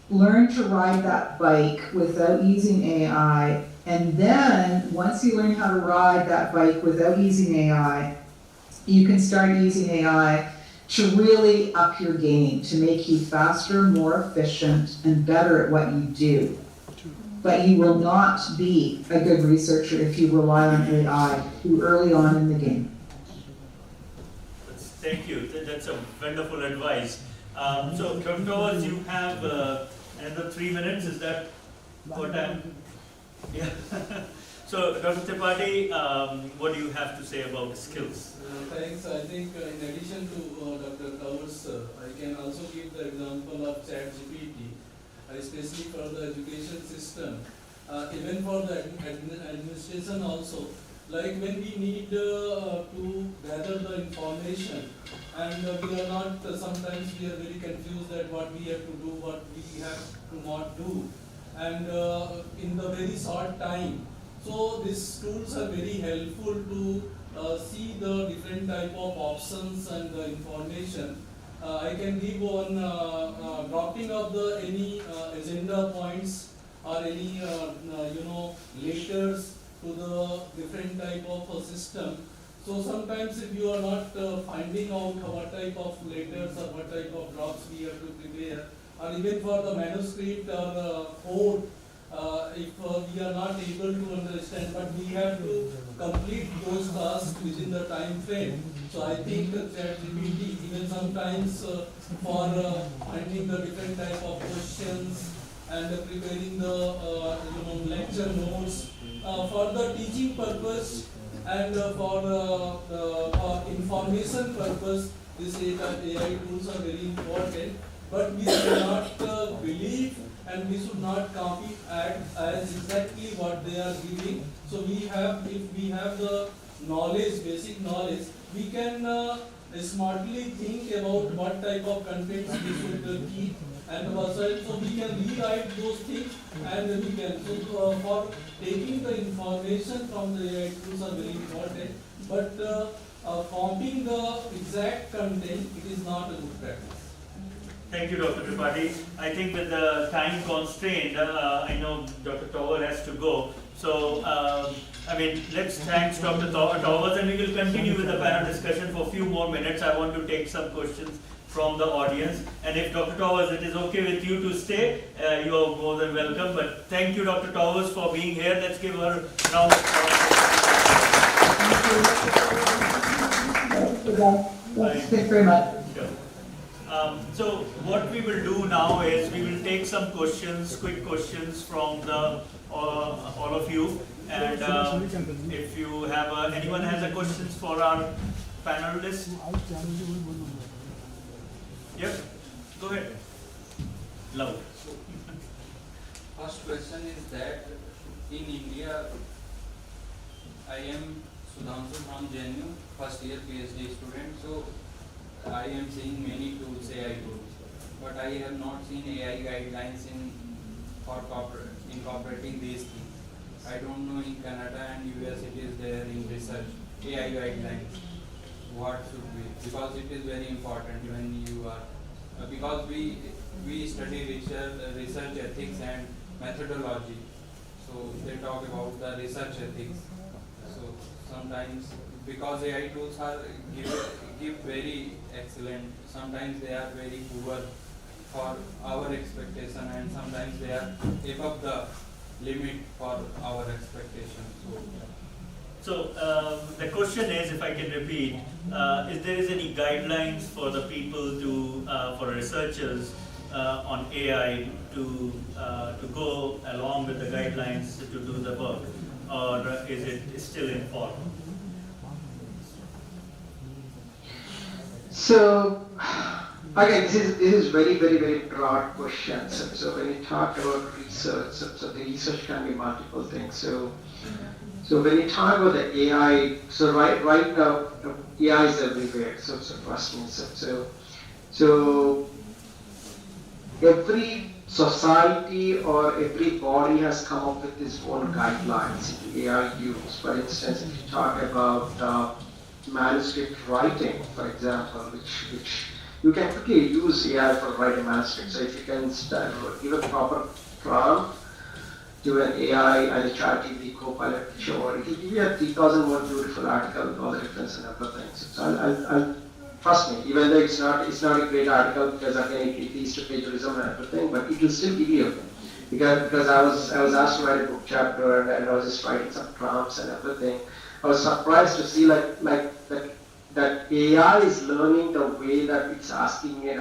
learn to ride that bike without using AI. And then, once you learn how to ride that bike without using AI, you can start using AI to really up your game, to make you faster, more efficient, and better at what you do. But you will not be a good researcher if you rely on AI too early on in the game. Thank you. That's a wonderful advice. So, Dr. Towers, you have another 3 minutes. Is that what I'm? Yeah. So, Dr. Tripathi, what do you have to say about skills? Thanks. I think in addition to Dr. Towers, I can also give the example of ChatGPT, especially for the education system. even for the administration also. Like when we need to gather the information, and we are not, sometimes we are very confused that what we have to do, what we have to not do, and in the very short time. So these tools are very helpful to see the different type of options and the information. I can give on dropping of the any agenda points or any letters to the different type of system. So sometimes if you are not finding out what type of letters or what type of drops we have to prepare, or even for the manuscript or code, if we are not able to understand, but we have to complete those tasks within the time frame. So I think ChatGPT, even sometimes for finding the different type of questions and preparing the lecture notes for the teaching purpose and for information purpose, these AI tools are very important. But we should not believe and we should not copy as exactly what they are giving. So we have, if we have the knowledge, basic knowledge, we can smartly think about what type of contents we should keep, and so we can rewrite those things, and we can, so for taking the information from the AI tools are very important, but copying the exact content, it is not a good practice. Thank you, Dr. Tripathi. I think with the time constraint, I know Dr. Tower has to go. So, let's thank Dr. Towers, and we will continue with the panel discussion for a few more minutes. I want to take some questions from the audience. And if Dr. Towers, it is okay with you to stay, you are more than welcome. But thank you, Dr. Towers, for being here. Let's give her a round of applause. Thank you very much. So what we will do now is we will take some questions, quick questions from the all of you, and if you have anyone has a questions for our panelists. Yep, go ahead. Loud. First question is that in India, I am Sudhanshu from JNU, first year PhD student. So I am seeing many tools, AI tools, but I have not seen AI guidelines for incorporating these things. I don't know in Canada and US it is there in research, AI guidelines. What should be? Because it is very important when you are, because we study research ethics and methodology. So they talk about the research ethics. So sometimes, because AI tools are give very excellent, sometimes they are very poor for our expectation, and sometimes they are above the limit for our expectation. So the question is, if I can repeat, if there is any guidelines for the people to, for researchers on AI to go along with the guidelines to do the work, or is it still informal? So, again, this is very broad question. So when you talk about research, so the research can be multiple things. So when you talk about the AI, so right now AI is everywhere. So trust me. So every society or every body has come up with its own guidelines in AI use. For instance, if you talk about manuscript writing, for example, which you can quickly use AI for writing manuscripts. So if you can give a proper prompt to an AI and a ChatGPT Copilot, sure, it will give you a 3,000 word beautiful article with all the reference and everything. So I'll trust me, even though it's not a great article because again it leads to plagiarism and everything, but it will still give you, because I was asked to write a book chapter and I was just writing some prompts and everything. I was surprised to see that AI is learning the way that it's asking me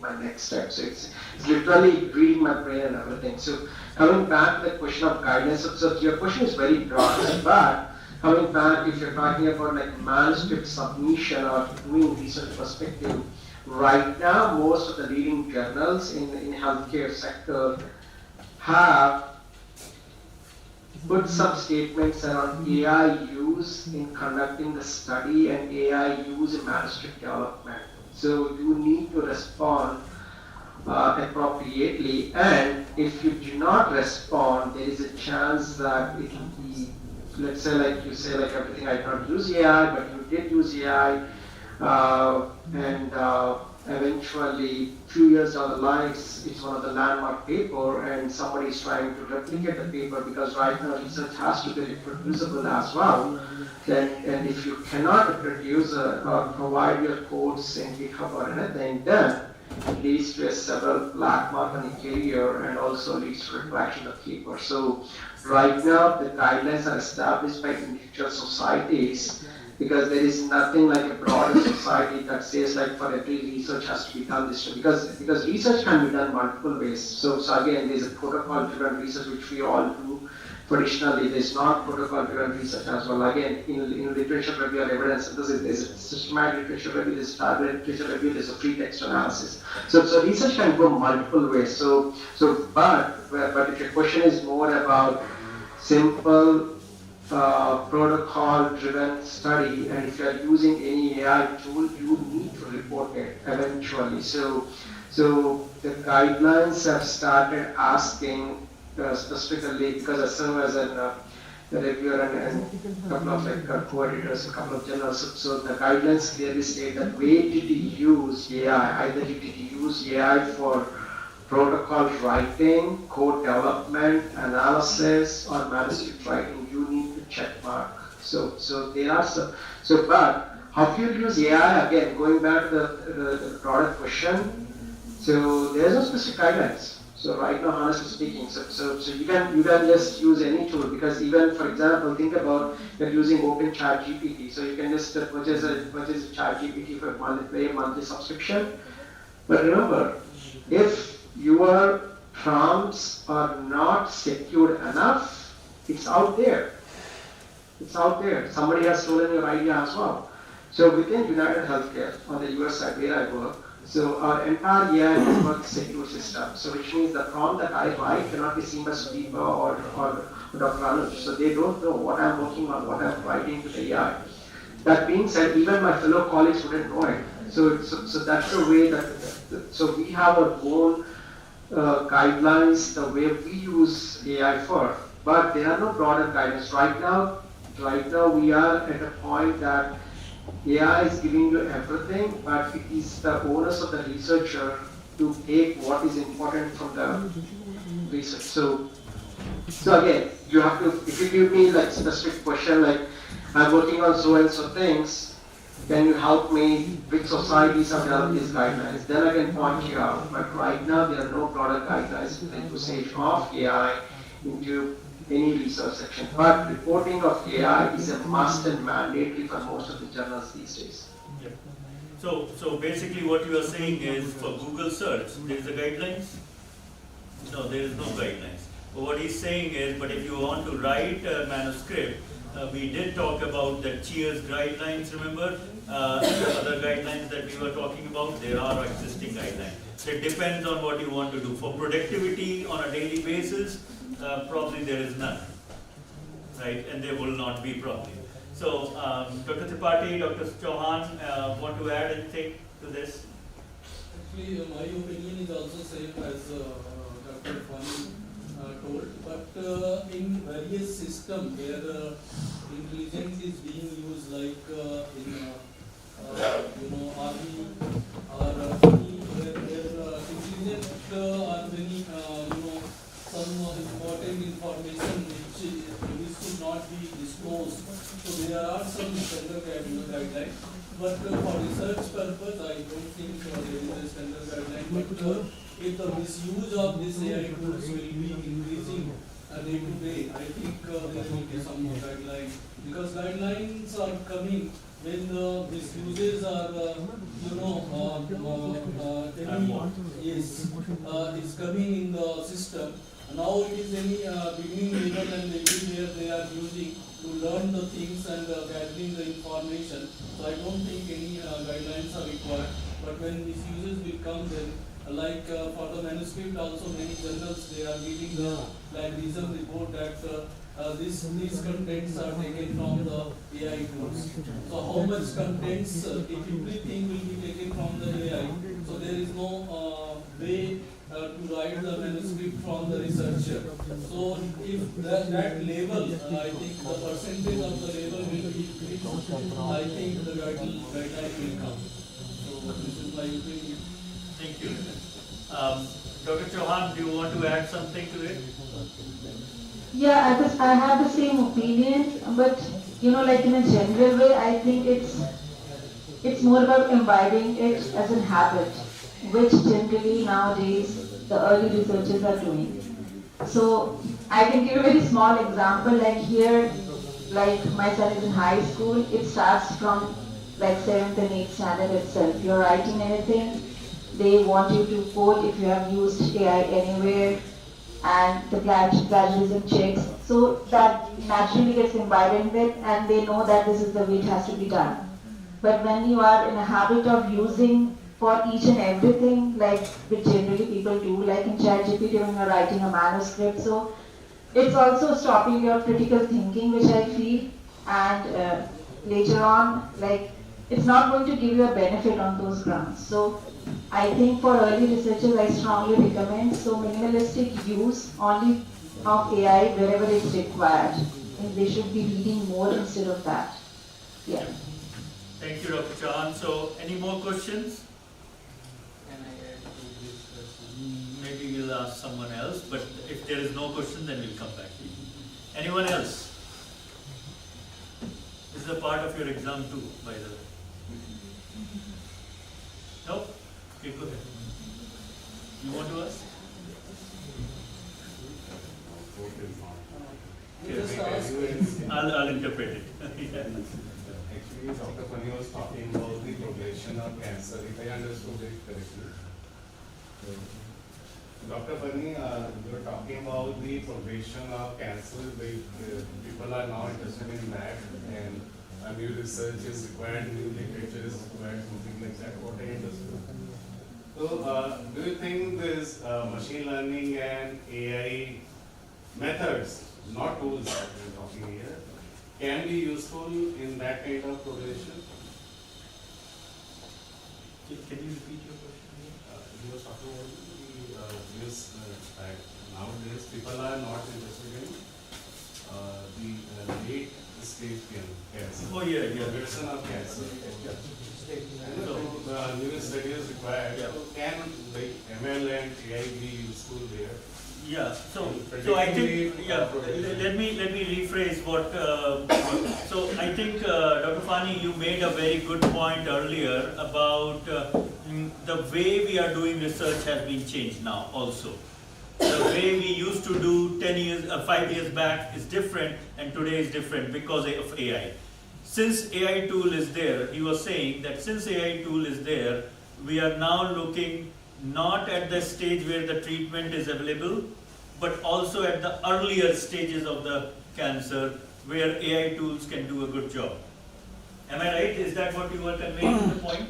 my next step. So it's literally reading my brain and everything. So coming back to the question of guidance, so your question is very broad, but coming back, if you're talking about like manuscript submission or doing research perspective, right now most of the leading journals in healthcare sector have put some statements around AI use in conducting the study and AI use in manuscript development. So you need to respond appropriately, and if you do not respond, there is a chance that it will be, let's say, like you say, like everything, I don't use AI, but you did use AI, and eventually, few years down the line, it's one of the landmark paper, and somebody is trying to replicate the paper, because right now research has to be reproducible as well. Then, and if you cannot reproduce or provide your codes in GitHub or anything, then it leads to a several black mark on the career and also leads to retraction of paper. So right now the guidelines are established by individual societies, because there is nothing like a broader society that says like for every research has to be done this way, because research can be done multiple ways. So again, there's a protocol driven research which we all do. Traditionally, there's not protocol-driven research as well. Again, in literature review or evidence synthesis, there's a systematic literature review, there's targeted literature review, there's a free text analysis. So research can go multiple ways. But if your question is more about simple protocol-driven study, and if you are using any AI tool, you need to report it eventually. So the guidelines have started asking specifically, because I serve as a reviewer and a couple of like co-editors, a couple of journals. So the guidelines clearly state that way did you use AI? Either did you use AI for protocol writing, code development, analysis, or manuscript writing? You need to check mark. So there are but how do you use AI? Again, going back to the broader question. So there's no specific guidelines. So right now, honestly speaking, so you can just use any tool, because even, for example, think about you're using Open Chat GPT. So you can just purchase a Chat GPT for pay a monthly subscription. But remember, if your prompts are not secured enough, it's out there. It's out there. Somebody has stolen your idea as well. So within United Healthcare, on the US side where I work, so our entire AI network secure system. So which means the prompt that I write cannot be seen by Sudeepa or Dr. Anuj. So they don't know what I'm working on, what I'm writing to the AI. That being said, even my fellow colleagues wouldn't know it. So that's the way that, so we have our own guidelines, the way we use AI for, but there are no broader guidelines. Right now we are at a point that AI is giving you everything, but it is the onus of the researcher to take what is important from the research. So again, you have to, if you give me like specific question like, I'm working on so and so things, can you help me, which societies have developed these guidelines? Then I can point you out. But right now there are no broader guidelines in the usage of AI into any research section. But reporting of AI is a must and mandatory for most of the journals these days. Yeah. So basically what you are saying is for Google search, there is a guidelines? No, there is no guidelines. But what he's saying is, but if you want to write a manuscript, we did talk about the Cheers guidelines, remember? The other guidelines that we were talking about, there are existing guidelines. So it depends on what you want to do. For productivity on a daily basis, probably there is none, right? And there will not be probably. So, Dr. Tripathi, Dr. Chauhan, want to add anything to this? Actually, my opinion is also same as Dr. Fani told, but in various systems where intelligence is being used, like in army or where intelligence are many some important information which should not be disclosed. So there are some standard guidelines, but for research purpose, I don't think there is a standard guideline. But if the misuse of this AI tools will be increasing day to day, I think there will be some more guidelines, because guidelines are coming when the misuses are, is coming in the system. Now it is any beginning level and everywhere they are using to learn the things and gathering the information. So I don't think any guidelines are required. But when misuses will come, then like for the manuscript also, many journals they are giving the plagiarism report that these contents are taken from the AI tools. So how much contents, if everything will be taken from the AI, so there is no way to write the manuscript from the researcher. So if that level, I think the percentage of the level will be increased, I think the guideline will come. So this is my opinion. Thank you. Dr. Chauhan, do you want to add something to it? Yeah, I have the same opinion, but like in a general way, I think it's more about imbibing it as a habit, which generally nowadays the early researchers are doing. So I can give a very small example, like here, like my son is in high school, it starts from like 7th and 8th standard itself. You're writing anything, they want you to quote if you have used AI anywhere, and the plagiarism checks. So that naturally gets imbibed with, and they know that this is the way it has to be done. But when you are in a habit of using for each and everything, like which generally people do, like in ChatGPT when you're writing a manuscript, so it's also stopping your critical thinking, which I feel, and later on, like it's not going to give you a benefit on those grounds. So I think for early researchers, I strongly recommend minimalistic use only of AI wherever it's required. And they should be reading more instead of that. Yeah. Thank you, Dr. Chauhan. So, any more questions? Can I add to this question? Maybe we'll ask someone else, but if there is no question, then we'll come back to you. Anyone else? This is a part of your exam too, by the way. No? Okay, go ahead. You want to ask? Just ask. I'll interpret it. Yeah. Actually, Dr. Pani was talking about the progression of cancer, if I understood it correctly. Dr. Pani, you were talking about the progression of cancer, people are now interested in that, and a new research is required, new literature is required, something like that, what I understood. So, do you think this machine learning and AI methods, not tools that we're talking here, can be useful in that kind of progression? Can you repeat your question? He was talking about the use that nowadays people are not interested in the late stage cancer. Oh yeah, yeah. Progression of cancer. And So, so new study is required. Yeah. So can the ML and AI be useful there? Yeah, so I think, yeah, let me rephrase what, so I think, Dr. Fani, you made a very good point earlier about the way we are doing research has been changed now also. The way we used to do 10 years, 5 years back is different, and today is different because of AI. Since AI tool is there, he was saying that since AI tool is there, we are now looking not at the stage where the treatment is available, but also at the earlier stages of the cancer where AI tools can do a good job. Am I right? Is that what you were conveying in the point?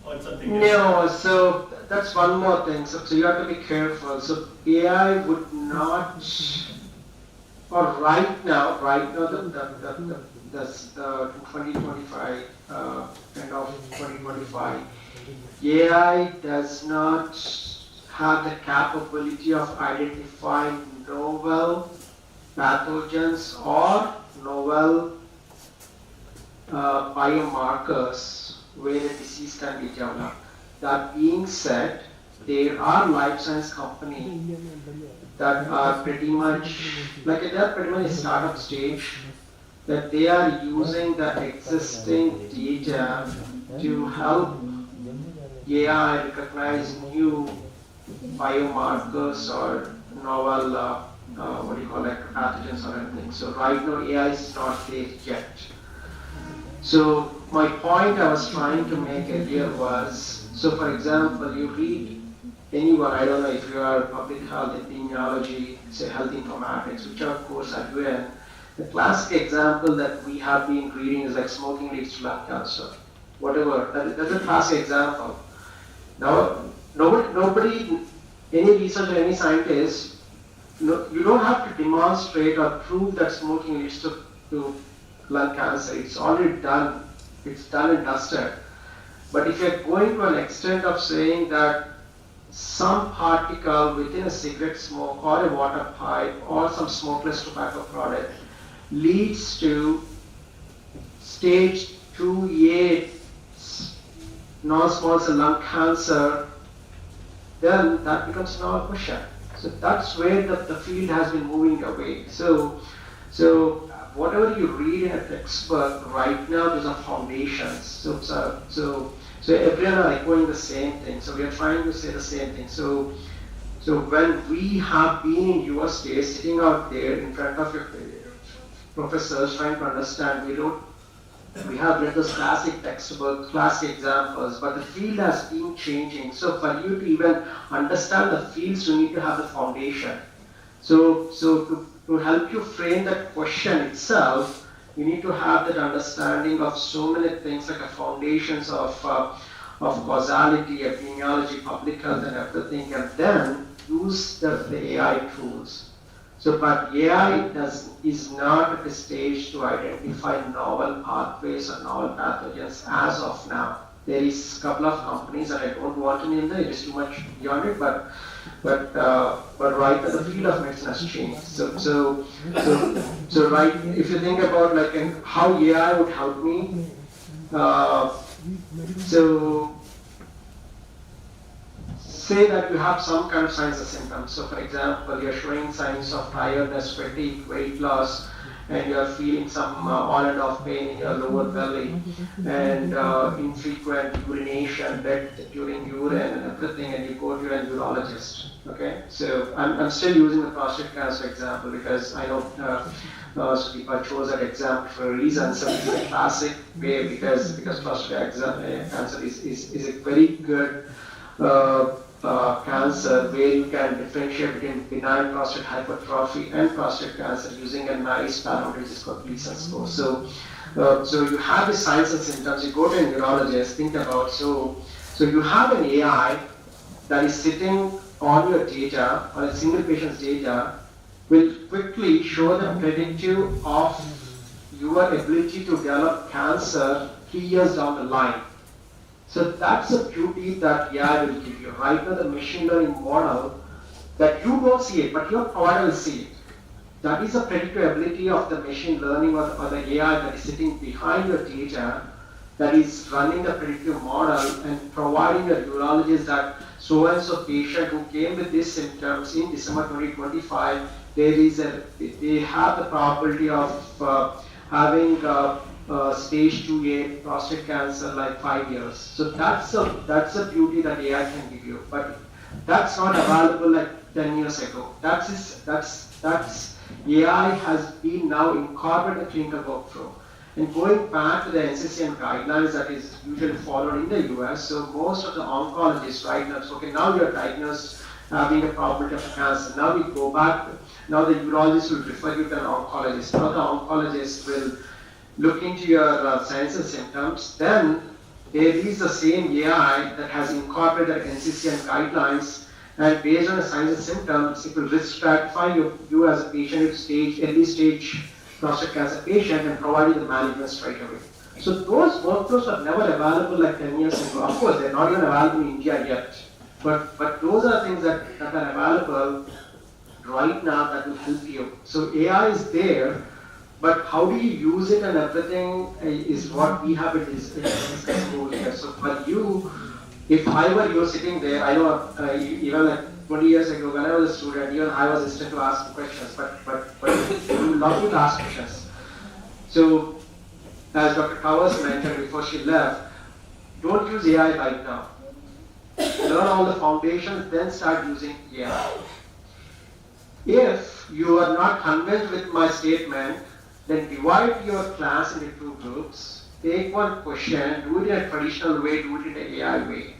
Or something else? No, so that's one more thing. So you have to be careful. So AI would not, or right now, the 2025, end of 2025, AI does not have the capability of identifying novel pathogens or novel biomarkers where a disease can be developed. That being said, there are life science companies that are pretty much, like they're pretty much a startup stage, that they are using the existing data to help AI recognize new biomarkers or novel, pathogens or anything. So right now AI is not there yet. So my point I was trying to make earlier was, so for example, you read anyone, I don't know if you are public health, epidemiology, say health informatics, whichever course are you in, the classic example that we have been reading is like smoking leads to lung cancer. Whatever, that's a classic example. Now, nobody, any researcher, any scientist you don't have to demonstrate or prove that smoking leads to lung cancer. It's already done. It's done and dusted. But if you're going to an extent of saying that some particle within a cigarette smoke or a water pipe or some smokeless tobacco product leads to stage 2A non-small cell lung cancer, then that becomes now a question. So that's where the field has been moving away. So whatever you read in a textbook right now, those are foundations. So everyone are echoing the same thing. So we are trying to say the same thing. So when we have been in your state, sitting out there in front of your professors, trying to understand, we have read those classic textbooks, classic examples, but the field has been changing. So for you to even understand the fields, you need to have the foundation. So to help you frame that question itself, you need to have that understanding of so many things like a foundations of causality, epidemiology, public health, and everything, and then use the AI tools. So, but AI is not at the stage to identify novel pathways or novel pathogens as of now. There is a couple of companies, and I don't want to name them, it is too much beyond it, but right now the field of medicine has changed. So right, if you think about like how AI would help me, so say that you have some kind of signs and symptoms. So for example, you're showing signs of tiredness, fatigue, weight loss, and you're feeling some on and off pain in your lower belly, and infrequent urination, death during urine and everything, and you go to a urologist. Okay, so I'm still using the prostate cancer example because I know Sudeepa chose that example for a reason. So it's a classic way because prostate cancer is a very good cancer where you can differentiate between benign prostate hypertrophy and prostate cancer using a nice parameter which is called Gleason score. So you have the signs and symptoms. You go to a neurologist. Think about so you have an AI that is sitting on your data, on a single patient's data, will quickly show the predictive of your ability to develop cancer 3 years down the line. So that's the beauty that AI will give you. Right now, the machine learning model that you don't see it, but your provider will see it. That is the predictive ability of the machine learning or the AI that is sitting behind your data, that is running the predictive model and providing the urologist that so-and-so patient who came with these symptoms in December 2025, they have the probability of having stage 2A prostate cancer like 5 years. So that's the beauty that AI can give you. But that's not available like 10 years ago. That's AI has been now incorporated in the clinical workflow. And going back to the NCCN guidelines that is usually followed in the US, so most of the oncologists right now, so okay, now you're diagnosed having a probability of cancer. Now we go back, now the urologist will refer you to an oncologist. Now the oncologist will look into your signs and symptoms. Then there is the same AI that has incorporated NCCN guidelines, and based on the signs and symptoms, it will risk stratify you as a patient with early stage prostate cancer patient and provide you the management straight away. So those workflows are never available like 10 years ago. Of course, they're not even available in India yet. But those are things that are available right now that will help you. So AI is there, but how do you use it and everything is what we have discussed over here. So for you, if I were you sitting there, I know even like 20 years ago when I was a student, even I was hesitant to ask questions, but you love to ask questions. So as Dr. Towers mentioned before she left, don't use AI right now. Learn all the foundations, then start using AI. If you are not convinced with my statement, then divide your class into 2 groups, take one question, do it in a traditional way, do it in an AI way.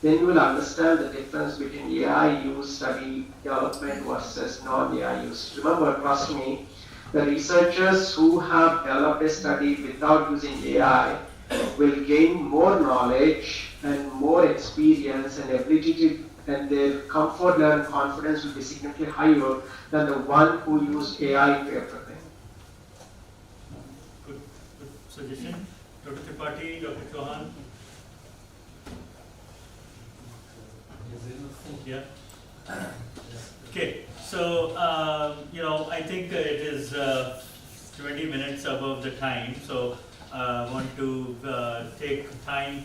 Then you will understand the difference between AI use study development versus non-AI use. Remember, trust me, the researchers who have developed a study without using AI will gain more knowledge and more experience and ability to and their comfort level and confidence will be significantly higher than the one who used AI to everything. Good suggestion. Dr. Tripathi, Dr. Chauhan. Yeah. Okay. So, I think it is 20 minutes above the time. So, I want to take time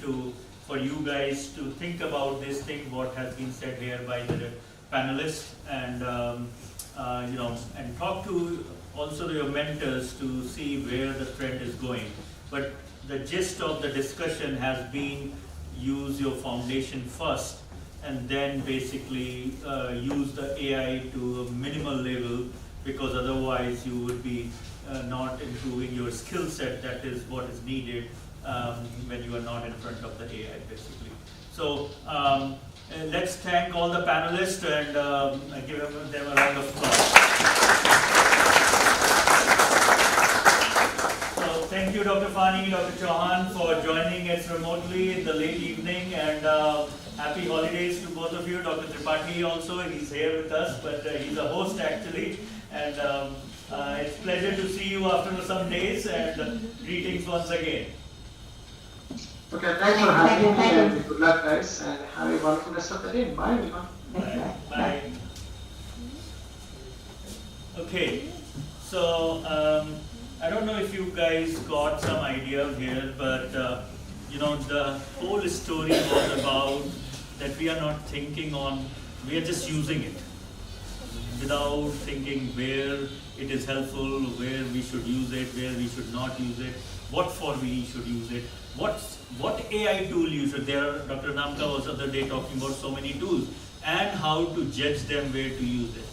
for you guys to think about this thing, what has been said here by the panelists, and and talk to also your mentors to see where the trend is going. But the gist of the discussion has been use your foundation first, and then basically use the AI to a minimal level, because otherwise you would be not improving your skill set. That is what is needed when you are not in front of the AI basically. So let's thank all the panelists and give them a round of applause. So thank you Dr. Fani, Dr. Chauhan for joining us remotely in the late evening, and happy holidays to both of you. Dr. Tripathi also, he's here with us, but he's a host actually, and it's a pleasure to see you after some days, and greetings once again. Okay, thanks for having me, and good luck guys, and have a wonderful rest of the day. Bye everyone. Bye. Bye. Okay, so I don't know if you guys got some idea here, but the whole story was about that we are not thinking on, we are just using it without thinking where it is helpful, where we should use it, where we should not use it, what for we should use it, what AI tool you should. Dr. Namka was the other day talking about so many tools and how to judge them, where to use it.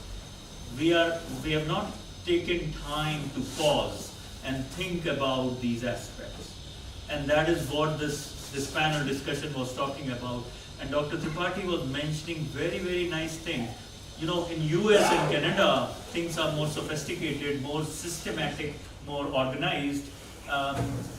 We have not taken time to pause and think about these aspects, and that is what this panel discussion was talking about. And Dr. Tripathi was mentioning very, very nice things. In US and Canada, things are more sophisticated, more systematic, more organized.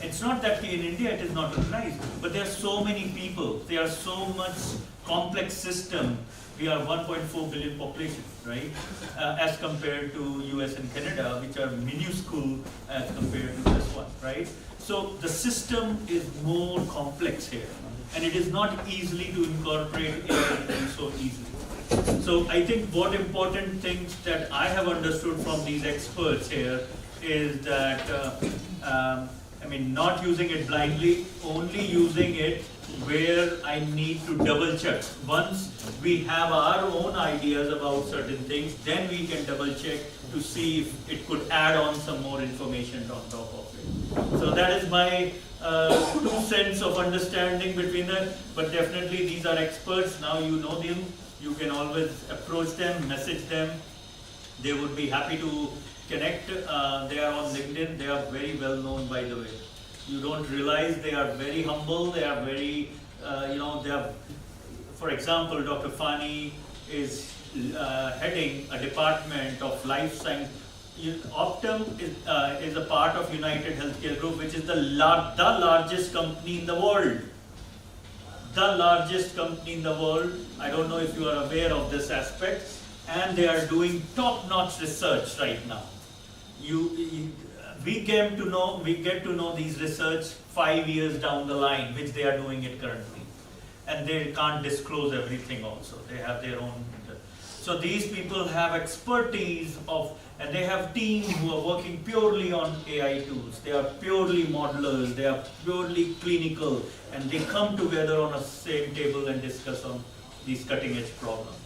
It's not that in India it is not organized, but there are so many people, there are so much complex system. We are 1.4 billion population, right? As compared to US and Canada, which are minuscule as compared to this one, right? So the system is more complex here, and it is not easily to incorporate AI so easily. So I think what important things that I have understood from these experts here is that, not using it blindly, only using it where I need to double check. Once we have our own ideas about certain things, then we can double check to see if it could add on some more information on top of it. So that is my 2 cents of understanding between them, but definitely these are experts, now you know them, you can always approach them, message them, they would be happy to connect. They are on LinkedIn, they are very well known, by the way. You don't realize they are very humble, they are very, they are, for example, Dr. Fani is heading a department of life science. Optum is a part of United Healthcare Group, which is the largest company in the world. The largest company in the world. I don't know if you are aware of this aspect, and they are doing top-notch research right now. We get to know these research 5 years down the line, which they are doing it currently, and they can't disclose everything. Also, they have their own. So these people have expertise and they have teams who are working purely on AI tools. They are purely modelers. They are purely clinical, and they come together on a same table and discuss on these cutting-edge problems.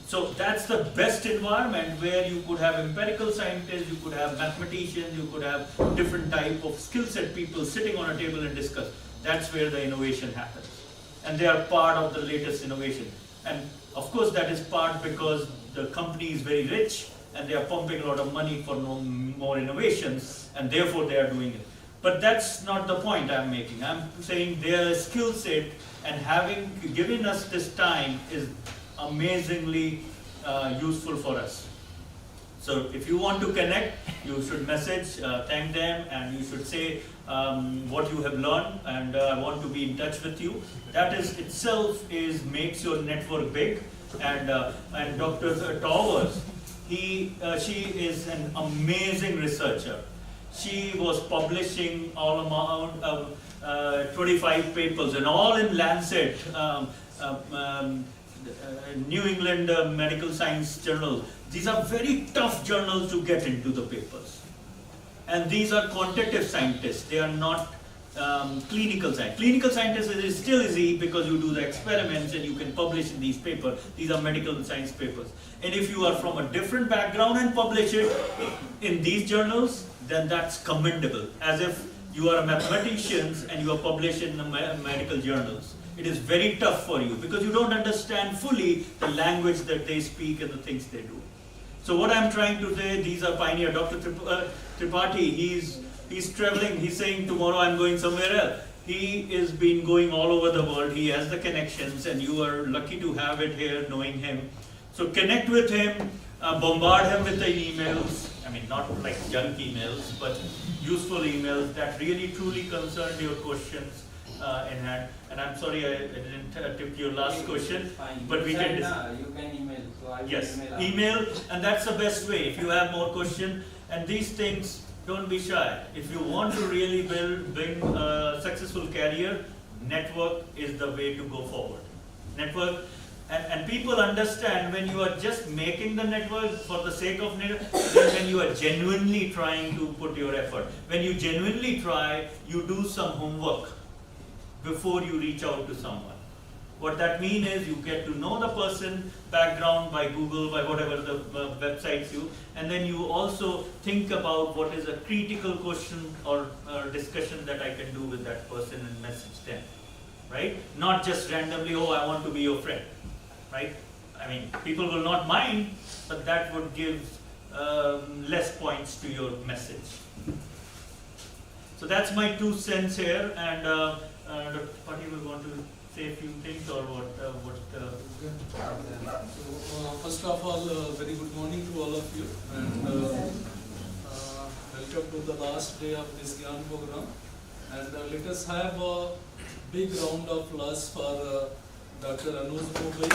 So that's the best environment where you could have empirical scientists, you could have mathematicians, you could have different type of skill set people sitting on a table and discuss. That's where the innovation happens. And they are part of the latest innovation. And of course that is part because the company is very rich and they are pumping a lot of money for more innovations, and therefore they are doing it. But that's not the point I'm making. I'm saying their skill set and giving us this time is amazingly useful for us. So if you want to connect, you should message, thank them, and you should say what you have learned, and I want to be in touch with you. That is itself makes your network big. And Dr. Towers, she is an amazing researcher. She was publishing all amount 25 papers, and all in Lancet, New England Medical Science Journal. These are very tough journals to get into the papers. And these are quantitative scientists. They are not clinical scientists. Clinical scientists is still easy because you do the experiments and you can publish in these papers. These are medical science papers. And if you are from a different background and publish it in these journals, then that's commendable. As if you are a mathematician and you are published in the medical journals. It is very tough for you because you don't understand fully the language that they speak and the things they do. So what I'm trying to say, these are pioneer. Dr. Tripathi, he's traveling, he's saying tomorrow I'm going somewhere else. He is been going all over the world, he has the connections, and you are lucky to have it here, knowing him. So connect with him, bombard him with the emails. I mean, not like junk emails, but useful emails that really truly concern your questions in hand. And I'm sorry I didn't tip your last question, Fine. but we can You can email. So I will yes, email. email, and that's the best way. If you have more questions, and these things, don't be shy. If you want to really build a successful career, network is the way to go forward. Network, and people understand when you are just making the network for the sake of network, then when you are genuinely trying to put your effort. When you genuinely try, you do some homework before you reach out to someone. What that means is you get to know the person, background by Google, by whatever the websites you, and then you also think about what is a critical question or discussion that I can do with that person and message them, right? Not just randomly, oh, I want to be your friend, right? I mean, people will not mind, but that would give less points to your message. So that's my 2 cents here, and Dr. Pati will want to say a few things or what? So, first of all, very good morning to all of you, and welcome to the last day of this Gyan program. And let us have a big round of applause for Dr. Anuj Mobai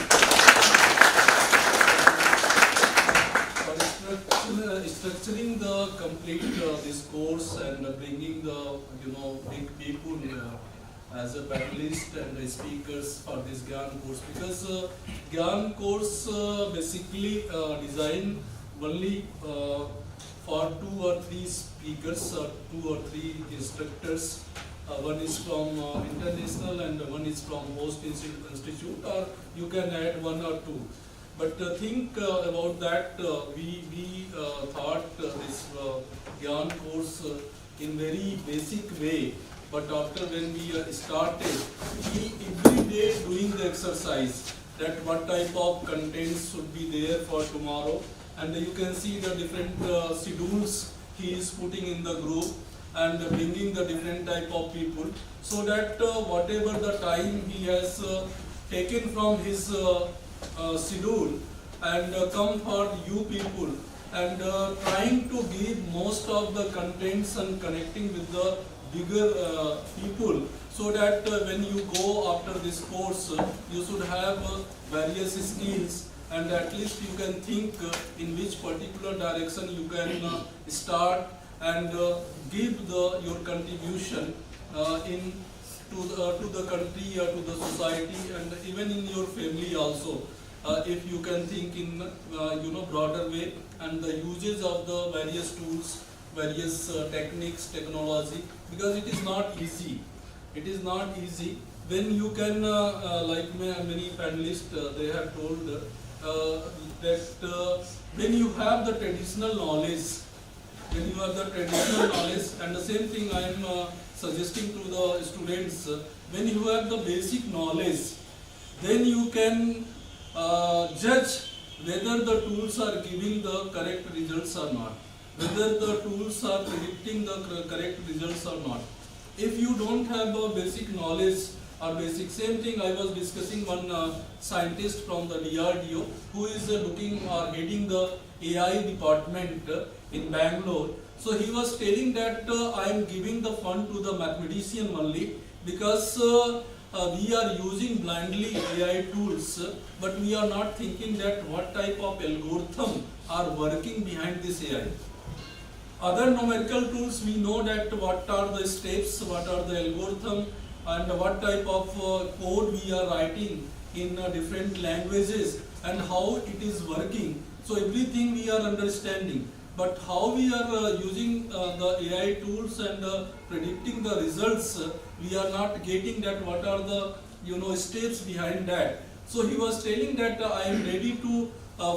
for structuring the complete this course and bringing the big people as a panelist and the speakers for this Gyan course, because Gyan course basically designed only for 2 or 3 speakers or 2 or 3 instructors. One is from international and one is from host institute, or you can add 1 or 2. But think about that, we thought this Gyan course in very basic way. But after when we started, we every day doing the exercise that what type of contents should be there for tomorrow, and you can see the different schedules he is putting in the group and bringing the different type of people, so that whatever the time he has taken from his schedule and come for you people and trying to give most of the contents and connecting with the bigger people, so that when you go after this course, you should have various skills, and at least you can think in which particular direction you can start and give your contribution to the country or to the society, and even in your family also. If you can think in broader way, and the uses of the various tools, various techniques, technology, because it is not easy. It is not easy. When you can, like many panelists, they have told that when you have the traditional knowledge, and the same thing I am suggesting to the students, when you have the basic knowledge, then you can judge whether the tools are giving the correct results or not, whether the tools are predicting the correct results or not. If you don't have a basic knowledge or basic. Same thing I was discussing one scientist from the DRDO who is looking or heading the AI department in Bangalore. So he was telling that I am giving the fund to the mathematician only because we are using blindly AI tools, but we are not thinking that what type of algorithm are working behind this AI. Other numerical tools, we know that what are the steps, what are the algorithm, and what type of code we are writing in different languages and how it is working. So everything we are understanding. But how we are using the AI tools and predicting the results, we are not getting that what are the steps behind that. So he was telling that I am ready to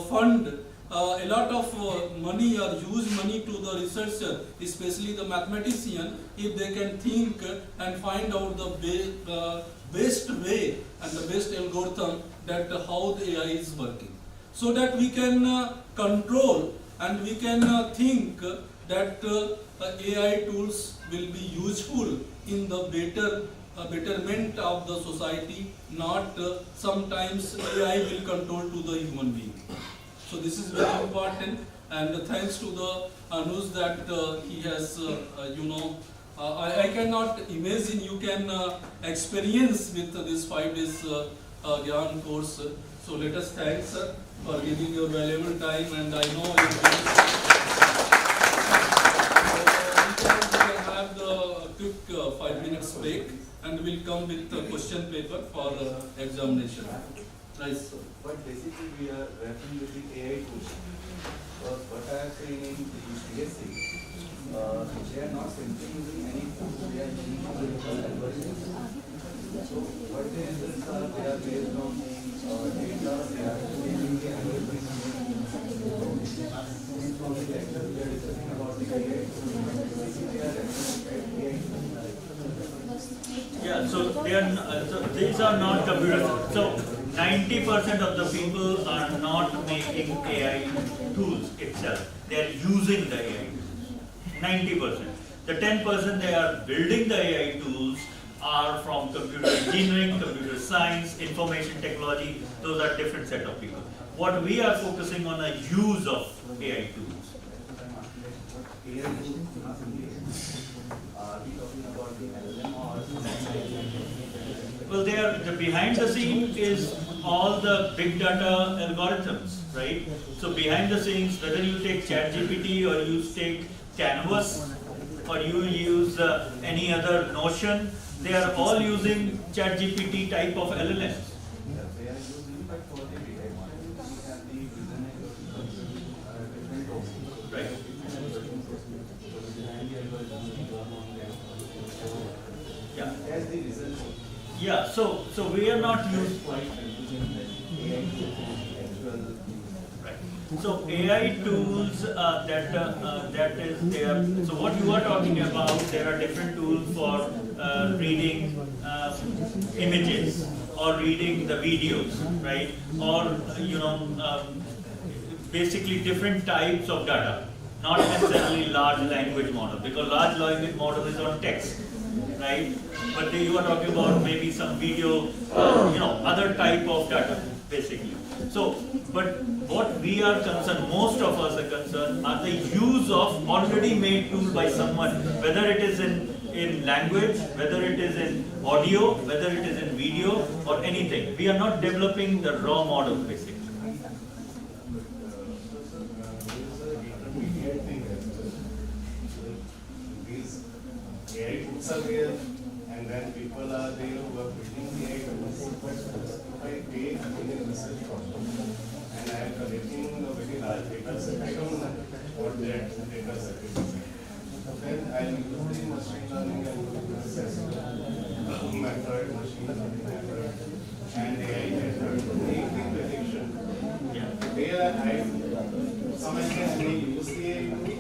fund a lot of money or huge money to the researcher, especially the mathematician, if they can think and find out the best way and the best algorithm that how the AI is working. So that we can control and we can think that AI tools will be useful in the betterment of the society, not sometimes AI will control to the human being. So this is very important, and thanks to the Anuj that he has, I cannot imagine you can experience with this 5 days Gyan course. So let us thank sir for giving your valuable time, and I know it we can have the quick 5 minutes break, and we'll come with the question paper for examination. Nice. But basically we are referring to the AI tools. Because what I have seen in the UPSC, they are not simply using any tools, they are using algorithms. So what the results are, they are based on data, they are using the algorithms. From the lecture we are discussing about the AI tools, basically they are referring to AI tools. Yeah, so these are not computers. So 90% of the people are not making AI tools itself. They are using the AI tools. 90%. The 10% they are building the AI tools are from computer engineering, computer science, information technology. Those are different set of people. What we are focusing on a use of AI tools. AI tools are simply, are we talking about the LLM or Well, the behind the scene is all the big data algorithms, right? So behind the scenes, whether you take ChatGPT or you take Canvas or you use any other Notion, they are all using ChatGPT type of LLMs. they are using, but for the data quantity, we have the reasoning different options. Right. Yeah. As the result. Yeah. So we are not using. Right. So AI tools that is there. So what you are talking about, there are different tools for reading images or reading the videos, right? Or basically different types of data, not necessarily large language model, because large language model is on text, right? But you are talking about maybe some video, other type of data, basically. So, but what we are concerned, most of us are concerned, are the use of already made tool by someone, whether it is in language, whether it is in audio, whether it is in video or anything. We are not developing the raw model, basically. These AI tools are there, and then people are there who are building the AI tools. But if I take a research problem and I am collecting a very large data set, I don't know what that data set is. Then I use the machine learning and statistical method, machine learning method, and AI method to make the prediction. There someone can use the AI tool,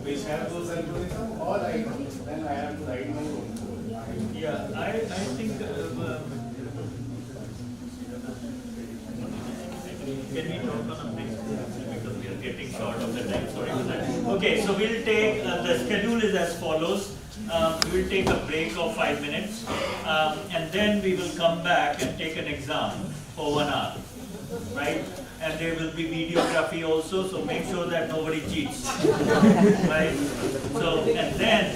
which have those algorithms, or I don't. Then I have to write my own code. Yeah, I think. Can we talk on a break? Because we are getting short of the time. Sorry for that. Okay, so we'll take the schedule is as follows. we will take a break of 5 minutes, and then we will come back and take an exam for 1 hour, right? And there will be videography also, so make sure that nobody cheats, right? So, and then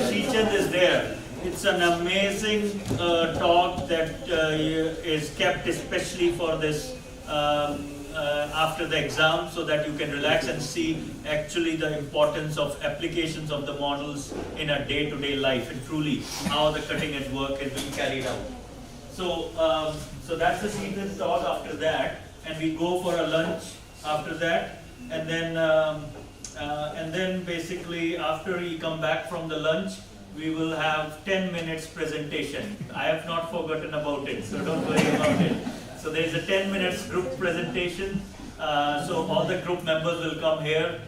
Shichand is there. It's an amazing talk that is kept especially for this after the exam, so that you can relax and see actually the importance of applications of the models in a day-to-day life and truly how the cutting-edge work is being carried out. So, so that's the season talk after that, and we go for a lunch after that, and then basically after we come back from the lunch, we will have 10 minutes presentation. I have not forgotten about it, so don't worry about it. So there is a 10 minutes group presentation. So all the group members will come here.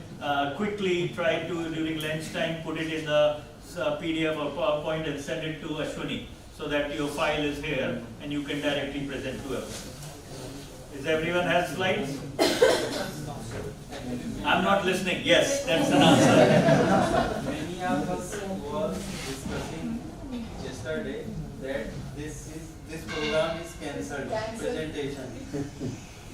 Quickly try to, during lunchtime, put it in the PDF or PowerPoint and send it to Ashwini, so that your file is here and you can directly present to everyone. Is everyone has slides? I'm not listening. Yes, that's an answer. Many of us was discussing yesterday that this program is cancelled. Presentation.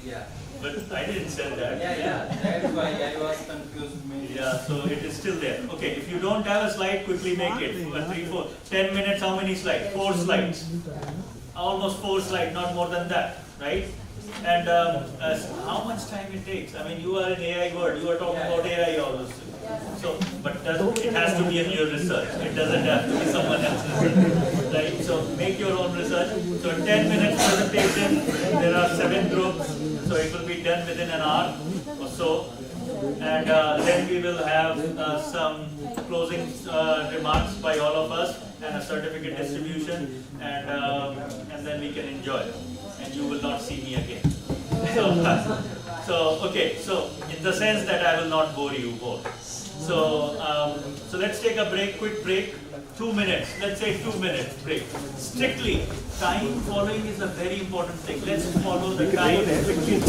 Yeah. But I didn't say that. Yeah. That's why I was confused. Yeah, so it is still there. Okay, if you don't have a slide, quickly make it. 3, 4, 10 minutes, how many slides? 4 slides. Almost 4 slides, not more than that, right? And how much time it takes? I mean, you are in AI world, you are talking about AI also. So, but it has to be in your research. It doesn't have to be someone else's research, right? So make your own research. So 10 minutes presentation, there are 7 groups, so it will be done within an hour or so. And then we will have some closing remarks by all of us and a certificate distribution, and then we can enjoy. And you will not see me again. So okay, so in the sense that I will not bore you more. So so let's take a break, quick break, 2 minutes. Let's say 2 minutes break. Strictly, time following is a very important thing. Let's follow the time quickly.